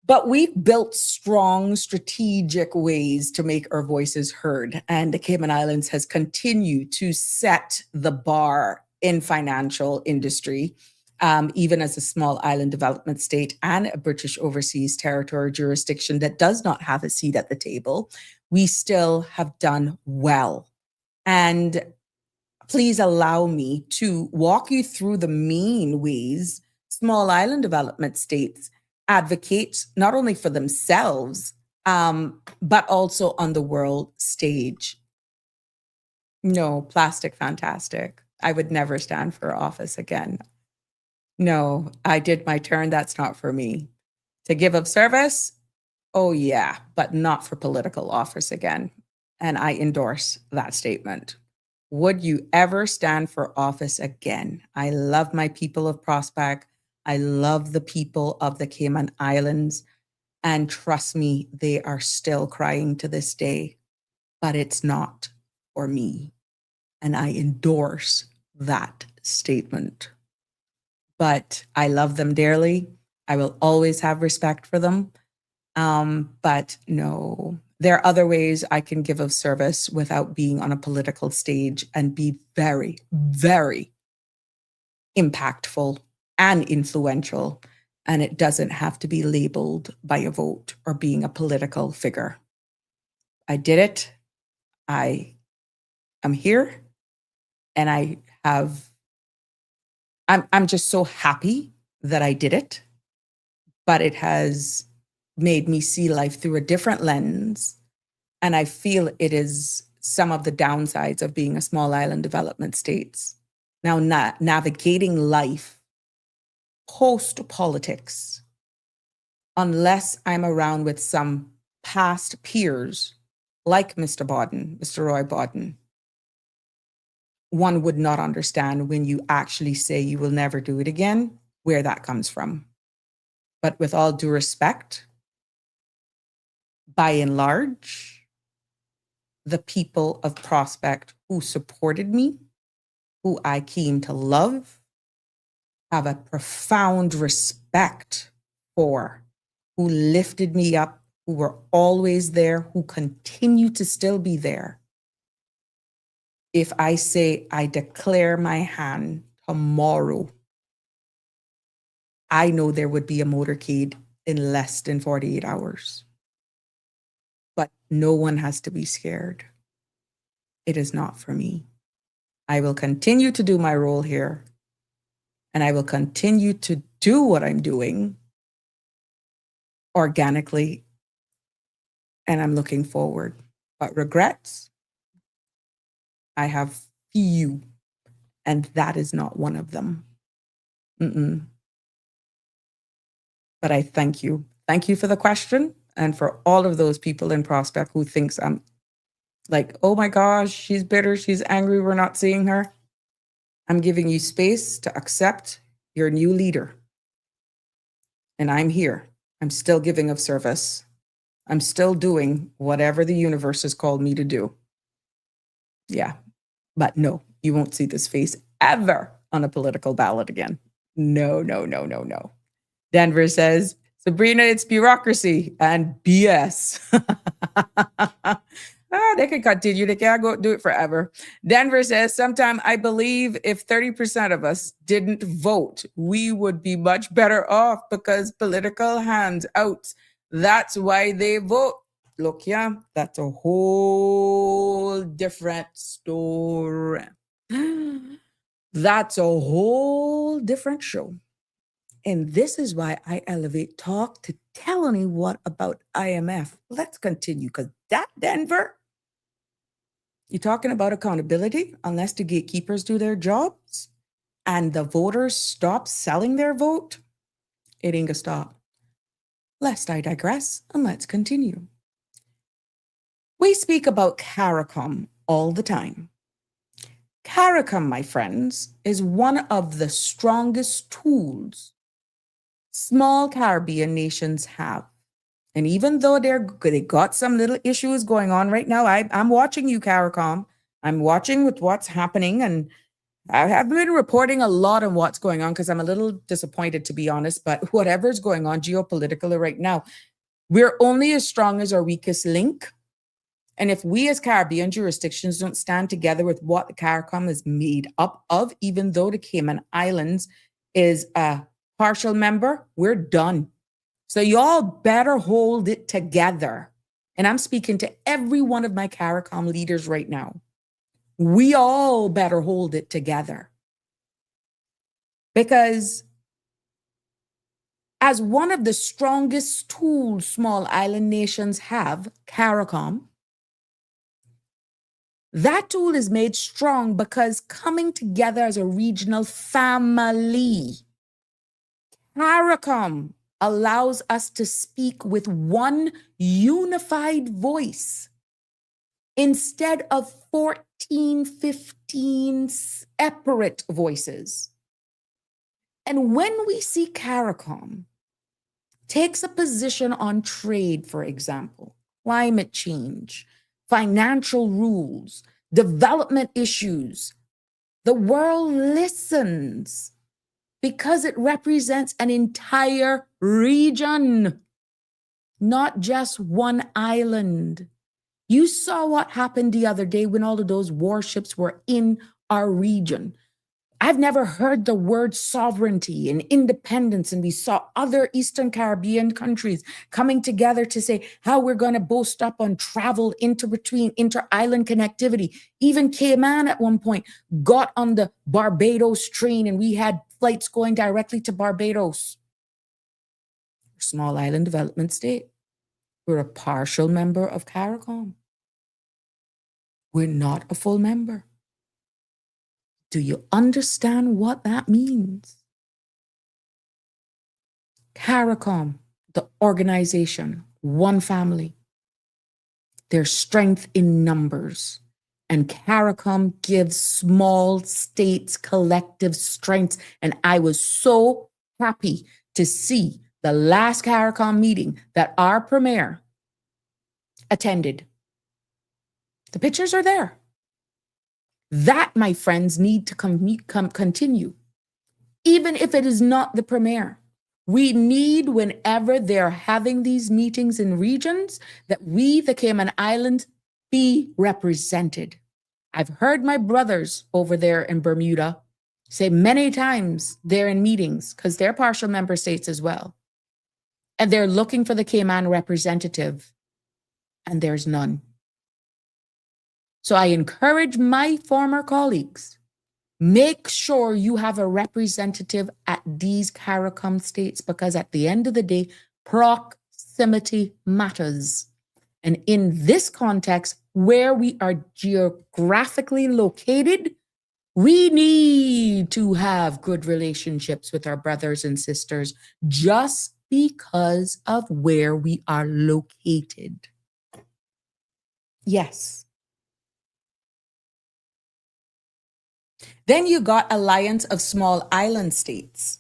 Speaker 2: But we've built strong strategic ways to make our voices heard. And the Cayman Islands has continued to set the bar in financial industry, even as a small island development state and a British overseas territory jurisdiction that does not have a seat at the table. We still have done well. And please allow me to walk you through the main ways small island development states advocate not only for themselves, but also on the world stage. No, plastic fantastic. I would never stand for office again. No, I did my turn. That's not for me. To give of service, oh yeah, but not for political office again. And I endorse that statement. Would you ever stand for office again? I love my people of Prospect. I love the people of the Cayman Islands. And trust me, they are still crying to this day. But it's not for me. And I endorse that statement. But I love them dearly. I will always have respect for them. But no, there are other ways I can give of service without being on a political stage and be very, very impactful and influential. And it doesn't have to be labeled by a vote or being a political figure. I did it. I am here. And I'm just so happy that I did it. But it has made me see life through a different lens. And I feel it is some of the downsides of being a small island development states. Now, navigating life post-politics, unless I'm around with some past peers like Mr. Roy Bodden, one would not understand when you actually say you will never do it again, where that comes from. But with all due respect, by and large, the people of Prospect who supported me, who I came to love, have a profound respect for, who lifted me up, who were always there, who continue to still be there. If I say I declare my hand tomorrow, I know there would be a motorcade in less than 48 hours. But no one has to be scared. It is not for me. I will continue to do my role here, and I will continue to do what I'm doing organically, and I'm looking forward. But regrets, I have few, and that is not one of them. But I thank you. Thank you for the question, and for all of those people in Prospect who thinks I'm like, oh my gosh, she's bitter, she's angry, we're not seeing her. I'm giving you space to accept your new leader. And I'm here. I'm still giving of service. I'm still doing whatever the universe has called me to do. Yeah, but no, you won't see this face ever on a political ballot again. No, no, no, no, no. Denver says, Sabrina, it's bureaucracy and BS. They can continue. They can't go do it forever. Denver says, sometime I believe if 30% of us didn't vote, we would be much better off because political hands out. That's why they vote. look here, that's a whole different story. That's a whole different show. And this is why I elevate talk to telling you what about IMF. Let's continue, because that Denver, you're talking about accountability, unless the gatekeepers do their jobs and the voters stop selling their vote, it ain't gonna stop. Lest I digress, and let's continue. We speak about CARICOM all the time. CARICOM, my friends, is one of the strongest tools small Caribbean nations have. And even though they got some little issues going on right now, I'm watching you, CARICOM. I'm watching with what's happening, and I have been reporting a lot on what's going on because I'm a little disappointed, to be honest, but whatever's going on geopolitically right now, we're only as strong as our weakest link. And if we as Caribbean jurisdictions don't stand together with what the CARICOM is made up of, even though the Cayman Islands is a partial member, we're done. So y'all better hold it together. And I'm speaking to every one of my CARICOM leaders right now. We all better hold it together. Because as one of the strongest tools small island nations have, CARICOM, that tool is made strong because coming together as a regional family, CARICOM allows us to speak with one unified voice instead of 14, 15 separate voices. And when we see CARICOM takes a position on trade, for example, climate change, financial rules, development issues, the world listens because it represents an entire region, not just one island. You saw what happened the other day when all of those warships were in our region. I've never heard the word sovereignty and independence, and we saw other Eastern Caribbean countries coming together to say how we're going to boast up on travel inter-island connectivity. Even Cayman at one point got on the Barbados train, and we had flights going directly to Barbados. Small island development state. We're a partial member of CARICOM. We're not a full member. Do you understand what that means? CARICOM, the organization, one family. There's strength in numbers. And CARICOM gives small states collective strength. And I was so happy to see the last CARICOM meeting that our premier attended. The pictures are there. That, my friends, need to continue. Even if it is not the premier, we need, whenever they're having these meetings in regions, that we, the Cayman Islands, be represented. I've heard my brothers over there in Bermuda say many times they're in meetings because they're partial member states as well. And they're looking for the Cayman representative, and there's none. So I encourage my former colleagues, make sure you have a representative at these CARICOM states, because at the end of the day, proximity matters. And in this context, where we are geographically located, we need to have good relationships with our brothers and sisters just because of where we are located. Yes. Then you got Alliance of Small Island States.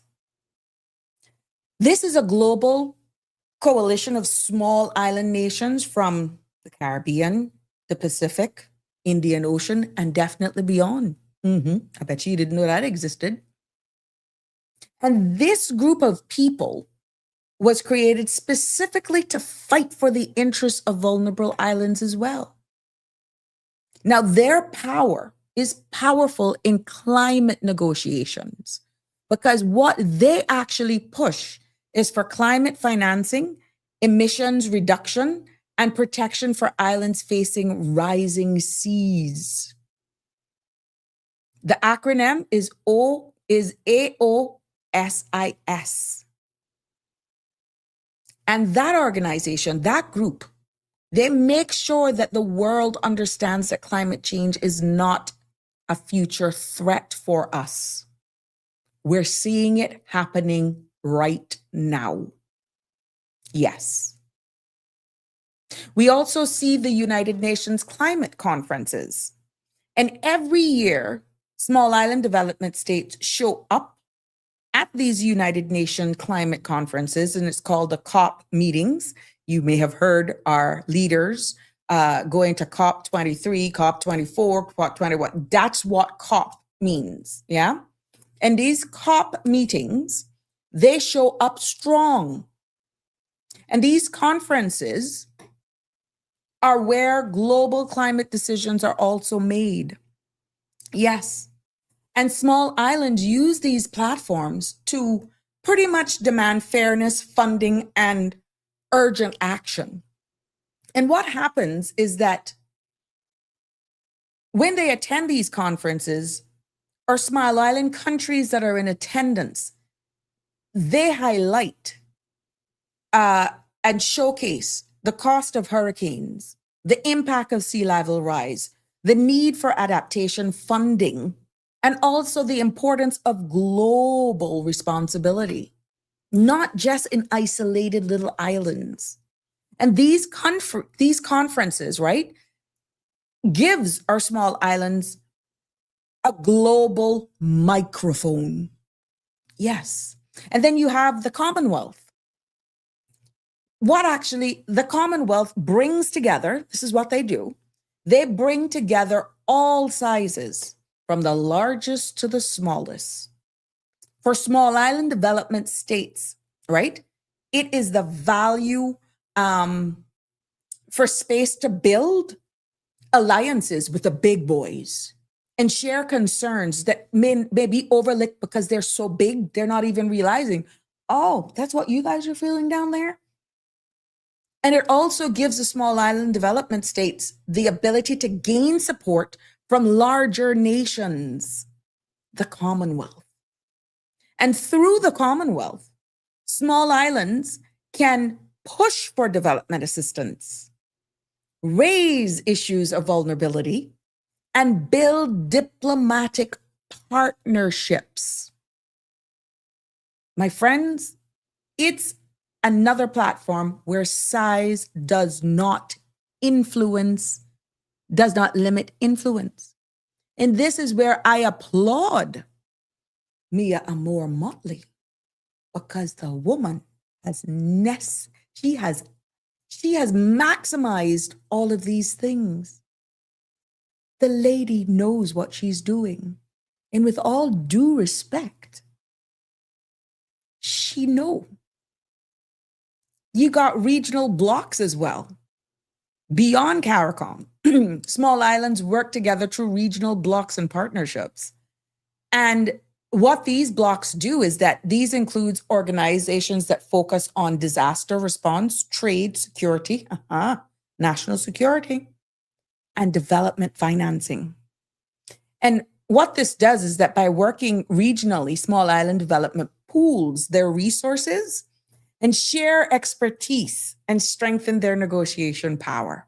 Speaker 2: This is a global coalition of small island nations from the Caribbean, the Pacific, Indian Ocean, and definitely beyond. I bet you didn't know that existed. And this group of people was created specifically to fight for the interests of vulnerable islands as well. Now, their power is powerful in climate negotiations, because what they actually push is for climate financing, emissions reduction, and protection for islands facing rising seas. The acronym is AOSIS. And that organization, that group, they make sure that the world understands that climate change is not a future threat for us. We're seeing it happening right now. Yes. We also see the United Nations climate conferences. And every year, small island development states show up at these United Nations climate conferences, and it's called the COP meetings. You may have heard our leaders going to COP 23, COP 24, COP 21. That's what COP means, yeah? And these COP meetings, they show up strong. And these conferences are where global climate decisions are also made. Yes. And small islands use these platforms to pretty much demand fairness, funding, and urgent action. And what happens is that when they attend these conferences, or small island countries that are in attendance, they highlight and showcase the cost of hurricanes, the impact of sea level rise, the need for adaptation funding, and also the importance of global responsibility, not just in isolated little islands. And these conferences, right, gives our small islands a global microphone. Yes. And then you have the Commonwealth. What actually the Commonwealth brings together, this is what they do, they bring together all sizes, from the largest to the smallest. For small island development states, right, it is the value for space to build alliances with the big boys and share concerns that may be overlooked because they're so big, they're not even realizing, oh, that's what you guys are feeling down there? And it also gives the small island development states the ability to gain support from larger nations, the Commonwealth. And through the Commonwealth, small islands can push for development assistance, raise issues of vulnerability, and build diplomatic partnerships. My friends, it's another platform where size does not limit influence. And this is where I applaud Mia Amor Motley, because the woman she has maximized all of these things. The lady knows what she's doing. And with all due respect, she knows. You got regional blocks as well. Beyond CARICOM, small islands work together through regional blocks and partnerships. And what these blocks do is that these includes organizations that focus on disaster response, trade, security, national security, and development financing. And what this does is that by working regionally, small island development pools their resources and share expertise and strengthen their negotiation power.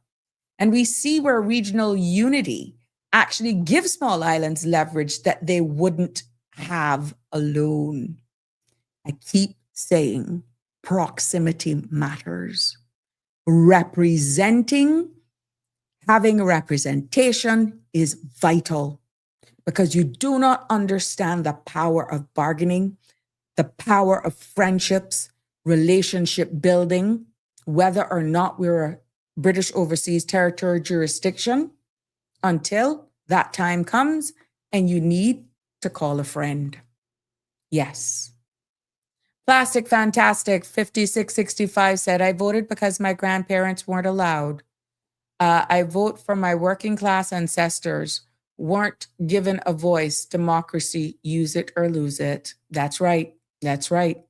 Speaker 2: And we see where regional unity actually gives small islands leverage that they wouldn't have alone. I keep saying proximity matters. Having representation is vital, because you do not understand the power of bargaining, the power of friendships, relationship building, whether or not we're a British Overseas Territory jurisdiction, until that time comes and you need to call a friend. Yes. Plastic Fantastic 5665 said, I voted because my grandparents weren't allowed. I vote for my working class ancestors, weren't given a voice. Democracy, use it or lose it. That's right. That's right.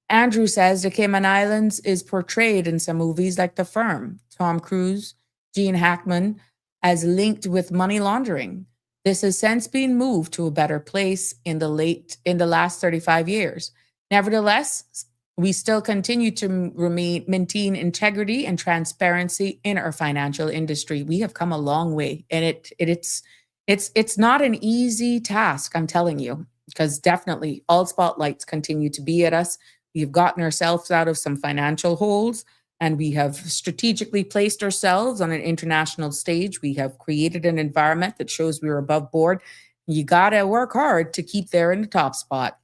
Speaker 2: Andrew says the Cayman Islands is portrayed in some movies like The Firm. Tom Cruise, Gene Hackman, as linked with money laundering. This has since been moved to a better place in the last 35 years. Nevertheless, we still continue to maintain integrity and transparency in our financial industry. We have come a long way, and it's not an easy task, I'm telling you, because definitely all spotlights continue to be at us. We've gotten ourselves out of some financial holes, and we have strategically placed ourselves on an international stage. We have created an environment that shows we're above board. You got to work hard to keep there in the top spot.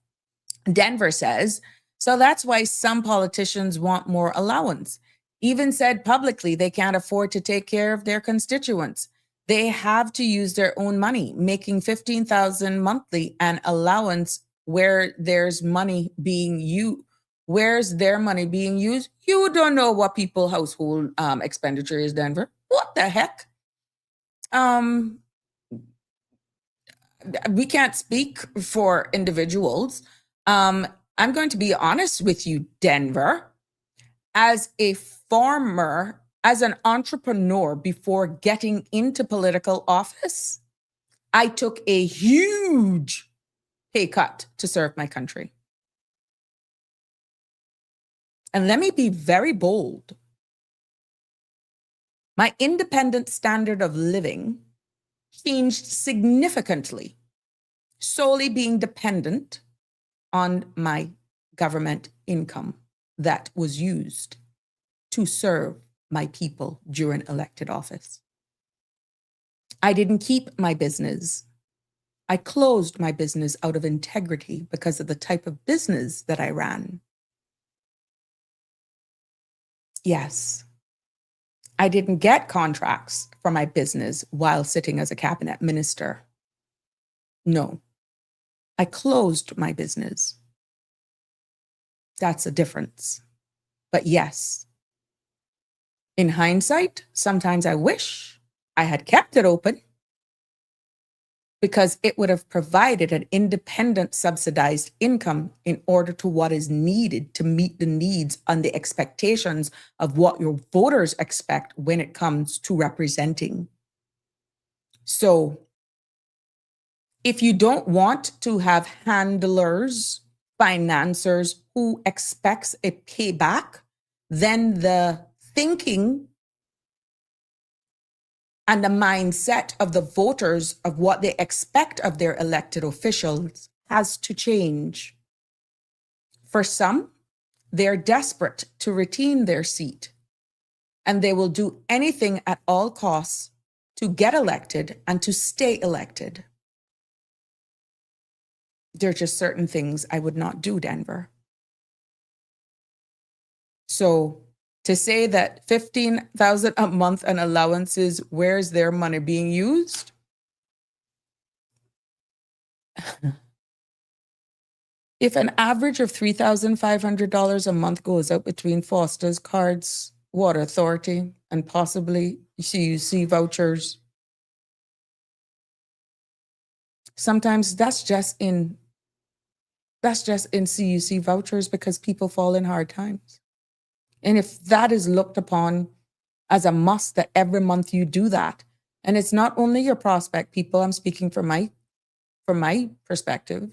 Speaker 2: Denver says, so that's why some politicians want more allowance. Even said publicly they can't afford to take care of their constituents. They have to use their own money, making $15,000 monthly an allowance where there's money being used. Where's their money being used? You don't know what people's household expenditure is, Denver. What the heck? We can't speak for individuals. I'm going to be honest with you, Denver. As a farmer, as an entrepreneur, before getting into political office, I took a huge pay cut to serve my country. And let me be very bold. My independent standard of living changed significantly, solely being dependent on my government income that was used to serve my people during elected office. I didn't keep my business. I closed my business out of integrity because of the type of business that I ran. Yes, I didn't get contracts for my business while sitting as a cabinet minister. No, I closed my business. That's a difference. But yes, in hindsight, sometimes I wish I had kept it open because it would have provided an independent subsidized income in order to what is needed to meet the needs and the expectations of what your voters expect when it comes to representing. So if you don't want to have handlers, financiers who expects a payback, then the thinking and the mindset of the voters of what they expect of their elected officials has to change. For some, they're desperate to retain their seat, and they will do anything at all costs to get elected and to stay elected. There are just certain things I would not do, Denver. So to say that $15,000 a month and allowances, where's their money being used? If an average of $3,500 a month goes out between Foster's, Cards, Water Authority, and possibly CUC vouchers, sometimes that's just in CUC vouchers because people fall in hard times. And if that is looked upon as a must that every month you do that, and it's not only your prospect people, I'm speaking from my perspective,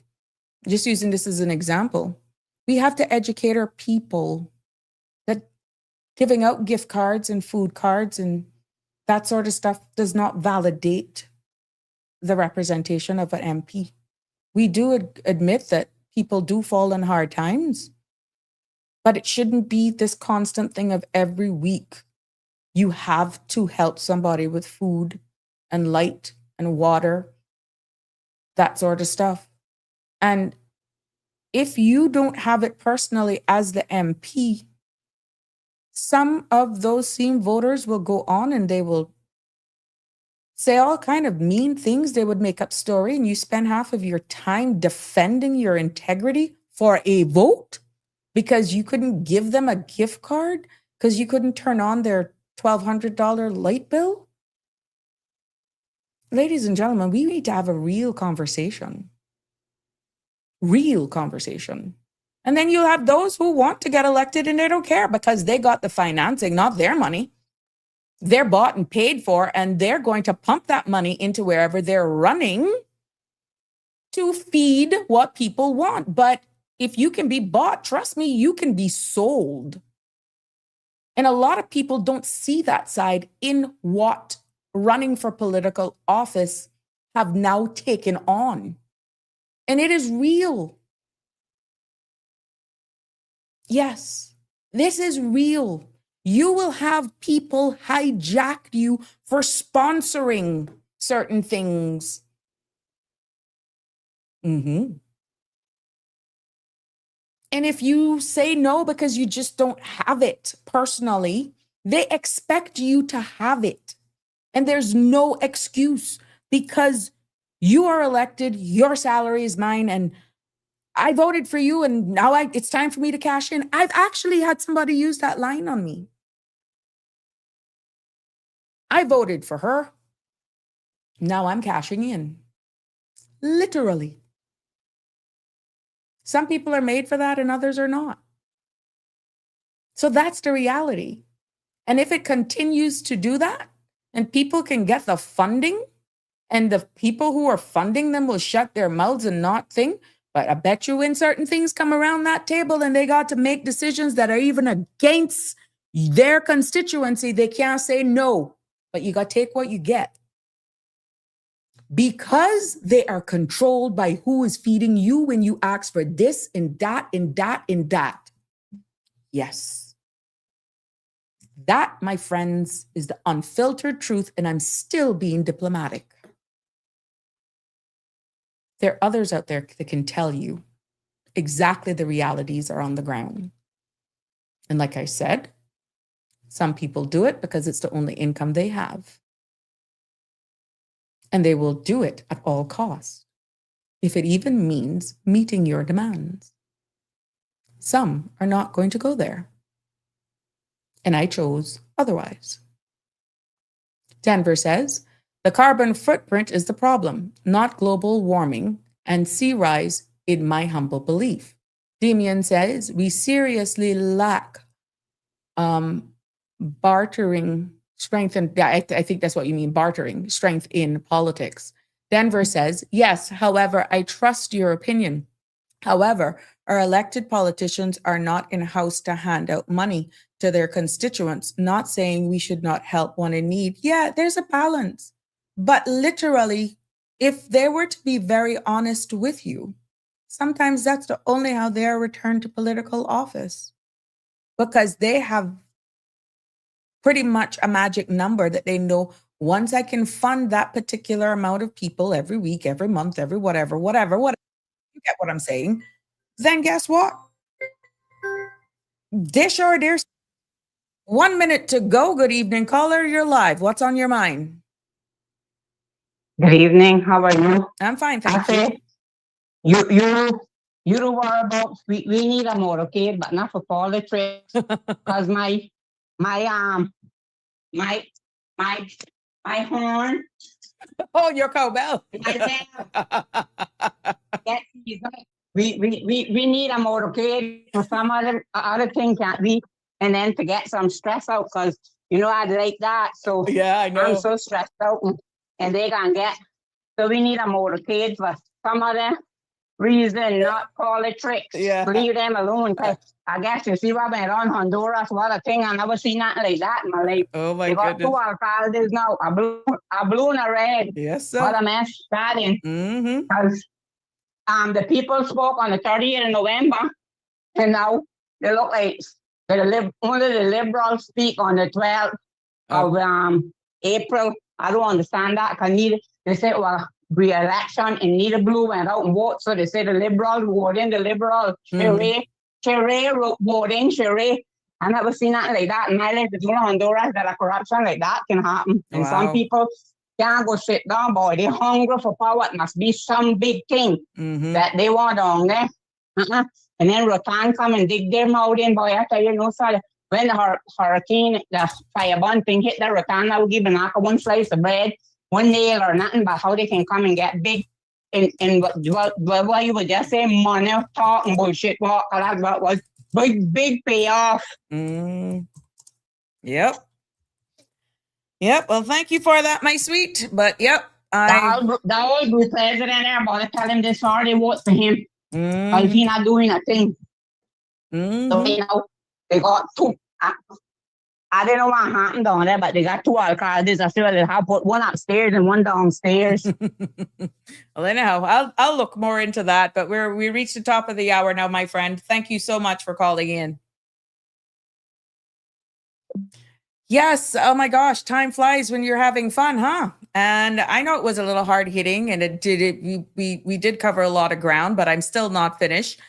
Speaker 2: just using this as an example, we have to educate our people that giving out gift cards and food cards and that sort of stuff does not validate the representation of an MP. We do admit that people do fall in hard times, but it shouldn't be this constant thing of every week you have to help somebody with food and light and water, that sort of stuff. And if you don't have it personally as the MP, some of those same voters will go on and they will say all kind of mean things. They would make up story, and you spend half of your time defending your integrity for a vote because you couldn't give them a gift card, because you couldn't turn on their $1,200 light bill. Ladies and gentlemen, we need to have a real conversation. Real conversation. And then you'll have those who want to get elected and they don't care because they got the financing, not their money. They're bought and paid for, and they're going to pump that money into wherever they're running to feed what people want. But if you can be bought, trust me, you can be sold. And a lot of people don't see that side in what running for political office have now taken on. And it is real. Yes, this is real. You will have people hijack you for sponsoring certain things. And if you say no because you just don't have it personally, they expect you to have it. And there's no excuse because you are elected, your salary is mine, and I voted for you, and now it's time for me to cash in. I've actually had somebody use that line on me. I voted for her. Now I'm cashing in. Literally. Some people are made for that and others are not. So that's the reality. And if it continues to do that, and people can get the funding, and the people who are funding them will shut their mouths and not think, but I bet you when certain things come around that table and they got to make decisions that are even against their constituency, they can't say no, but you got to take what you get. Because they are controlled by who is feeding you when you ask for this and that and that and that. Yes. That, my friends, is the unfiltered truth, and I'm still being diplomatic. There are others out there that can tell you exactly the realities are on the ground. And like I said, some people do it because it's the only income they have. And they will do it at all costs, if it even means meeting your demands. Some are not going to go there. And I chose otherwise. Denver says, the carbon footprint is the problem, not global warming and sea rise, in my humble belief. Demian says, we seriously lack bartering strength, and I think that's what you mean, bartering strength in politics. Denver says, yes, however, I trust your opinion. However, our elected politicians are not in-house to hand out money to their constituents, not saying we should not help one in need. Yeah, there's a balance. But literally, if they were to be very honest with you, sometimes that's the only how they are returned to political office, because they have pretty much a magic number that they know, once I can fund that particular amount of people every week, every month, every whatever, you get what I'm saying, then guess what? Dish or there's 1 minute to go. Good evening, caller. You're live. What's on your mind?
Speaker 4: Good evening. How are you?
Speaker 2: I'm fine, thank you.
Speaker 4: You don't worry about. We need a motorcade, but not for politics. Because my horn.
Speaker 2: Oh, your cowbell.
Speaker 4: We need a motorcade for some other thing, can't we? And then to get some stress out, because I like that. So
Speaker 2: Yeah, I know.
Speaker 4: I'm so stressed out, and they gonna get. So we need a motorcade for some other reason, not politics.
Speaker 2: Yeah.
Speaker 4: Leave them alone. Cause I guess you see what went on Honduras, what a thing. I never seen nothing like that in my life.
Speaker 2: Oh my
Speaker 4: They got
Speaker 2: goodness.
Speaker 4: two alcaldes now, a blue and a red.
Speaker 2: Yes, sir.
Speaker 4: What a mess that in.
Speaker 2: Mm-hmm.
Speaker 4: Because the people spoke on the 30th of November, and now they look like only the liberals speak on the 12th of April. I don't understand that. They said, well, re-election, and neither blue went out and vote. So they say the liberals vote in, the liberal Cherie vote in, Cherie. I never seen nothing like that in my life. It's only Honduras that a corruption like that can happen. And some people can't go sit down, boy. They're hungry for power. It must be some big thing that they want on there. And then Rotan come and dig them out in, boy. I tell you, so when the hurricane, the firebomb thing hit the Rotan, I would give Banaka one slice of bread, one nail or nothing, but how they can come and get big. And what you would just say, money, talk, and bullshit, what was big payoff.
Speaker 2: Yep. Yep. Well, thank you for that, my sweet. But yep,
Speaker 4: The old group president there, but tell him this Friday vote for him. If
Speaker 2: Mhm,
Speaker 4: he not doing a thing. So,
Speaker 2: mhm.
Speaker 4: they got two. I don't know what happened down there, but they got two alcaldes. I feel they have put one upstairs and one downstairs.
Speaker 2: Well, anyhow, I'll look more into that. But we reached the top of the hour now, my friend. Thank you so much for calling in. Yes. Oh my gosh, time flies when you're having fun, huh? And I know it was a little hard hitting, and we did cover a lot of ground, but I'm still not finished.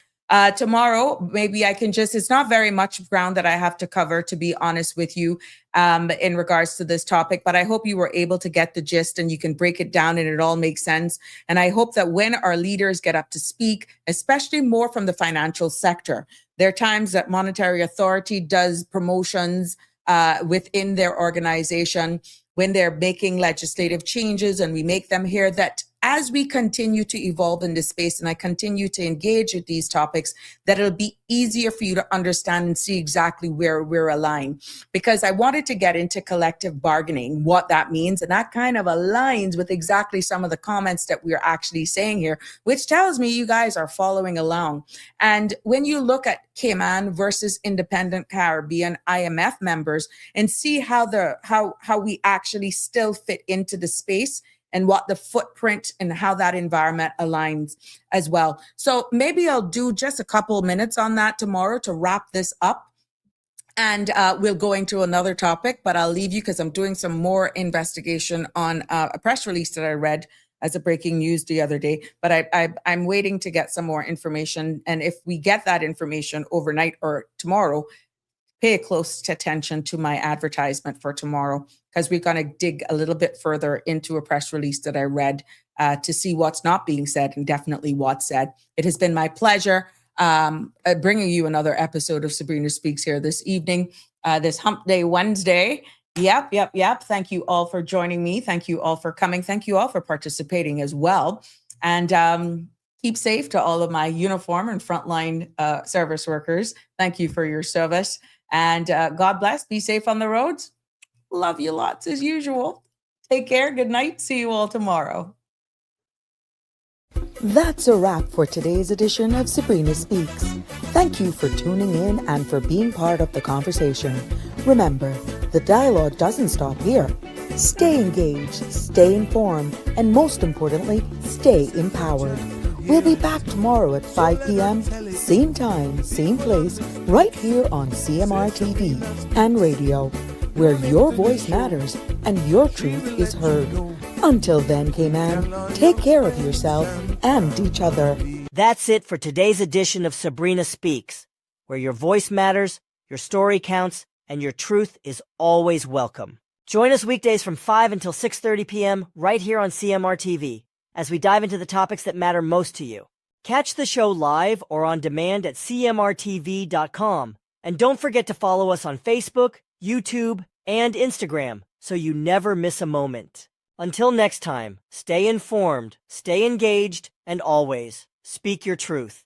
Speaker 2: Tomorrow, maybe I can just. It's not very much ground that I have to cover, to be honest with you, in regards to this topic. But I hope you were able to get the gist, and you can break it down, and it all makes sense. And I hope that when our leaders get up to speak, especially more from the financial sector, there are times that Monetary Authority does promotions within their organization when they're making legislative changes, and we make them hear that as we continue to evolve in this space and I continue to engage with these topics, that it'll be easier for you to understand and see exactly where we're aligned. Because I wanted to get into collective bargaining, what that means, and that kind of aligns with exactly some of the comments that we're actually saying here, which tells me you guys are following along. And when you look at Cayman versus Independent Caribbean IMF members and see how we actually still fit into the space and what the footprint and how that environment aligns as well. So maybe I'll do just a couple of minutes on that tomorrow to wrap this up. And we'll go into another topic, but I'll leave you because I'm doing some more investigation on a press release that I read as a breaking news the other day. But I'm waiting to get some more information. And if we get that information overnight or tomorrow, pay close attention to my advertisement for tomorrow, because we're going to dig a little bit further into a press release that I read to see what's not being said and definitely what's said. It has been my pleasure bringing you another episode of Sabrina Speaks here this evening, this Hump Day Wednesday. Yep. Thank you all for joining me. Thank you all for coming. Thank you all for participating as well. And keep safe to all of my uniform and frontline service workers. Thank you for your service. And God bless. Be safe on the roads. Love you lots as usual. Take care. Good night. See you all tomorrow.
Speaker 5: That's a wrap for today's edition of Sabrina Speaks. Thank you for tuning in and for being part of the conversation. Remember, the dialogue doesn't stop here. Stay engaged, stay informed, and most importantly, stay empowered. We'll be back tomorrow at 5 p.m., same time, same place, right here on CMR TV and radio, where your voice matters and your truth is heard. Until then, Cayman, take care of yourself and each other.
Speaker 6: That's it for today's edition of Sabrina Speaks, where your voice matters, your story counts, and your truth is always welcome. Join us weekdays from 5 until 6:30 p.m. right here on CMR TV as we dive into the topics that matter most to you. Catch the show live or on demand at cmrtv.com. And don't forget to follow us on Facebook, YouTube, and Instagram so you never miss a moment. Until next time, stay informed, stay engaged, and always speak your truth.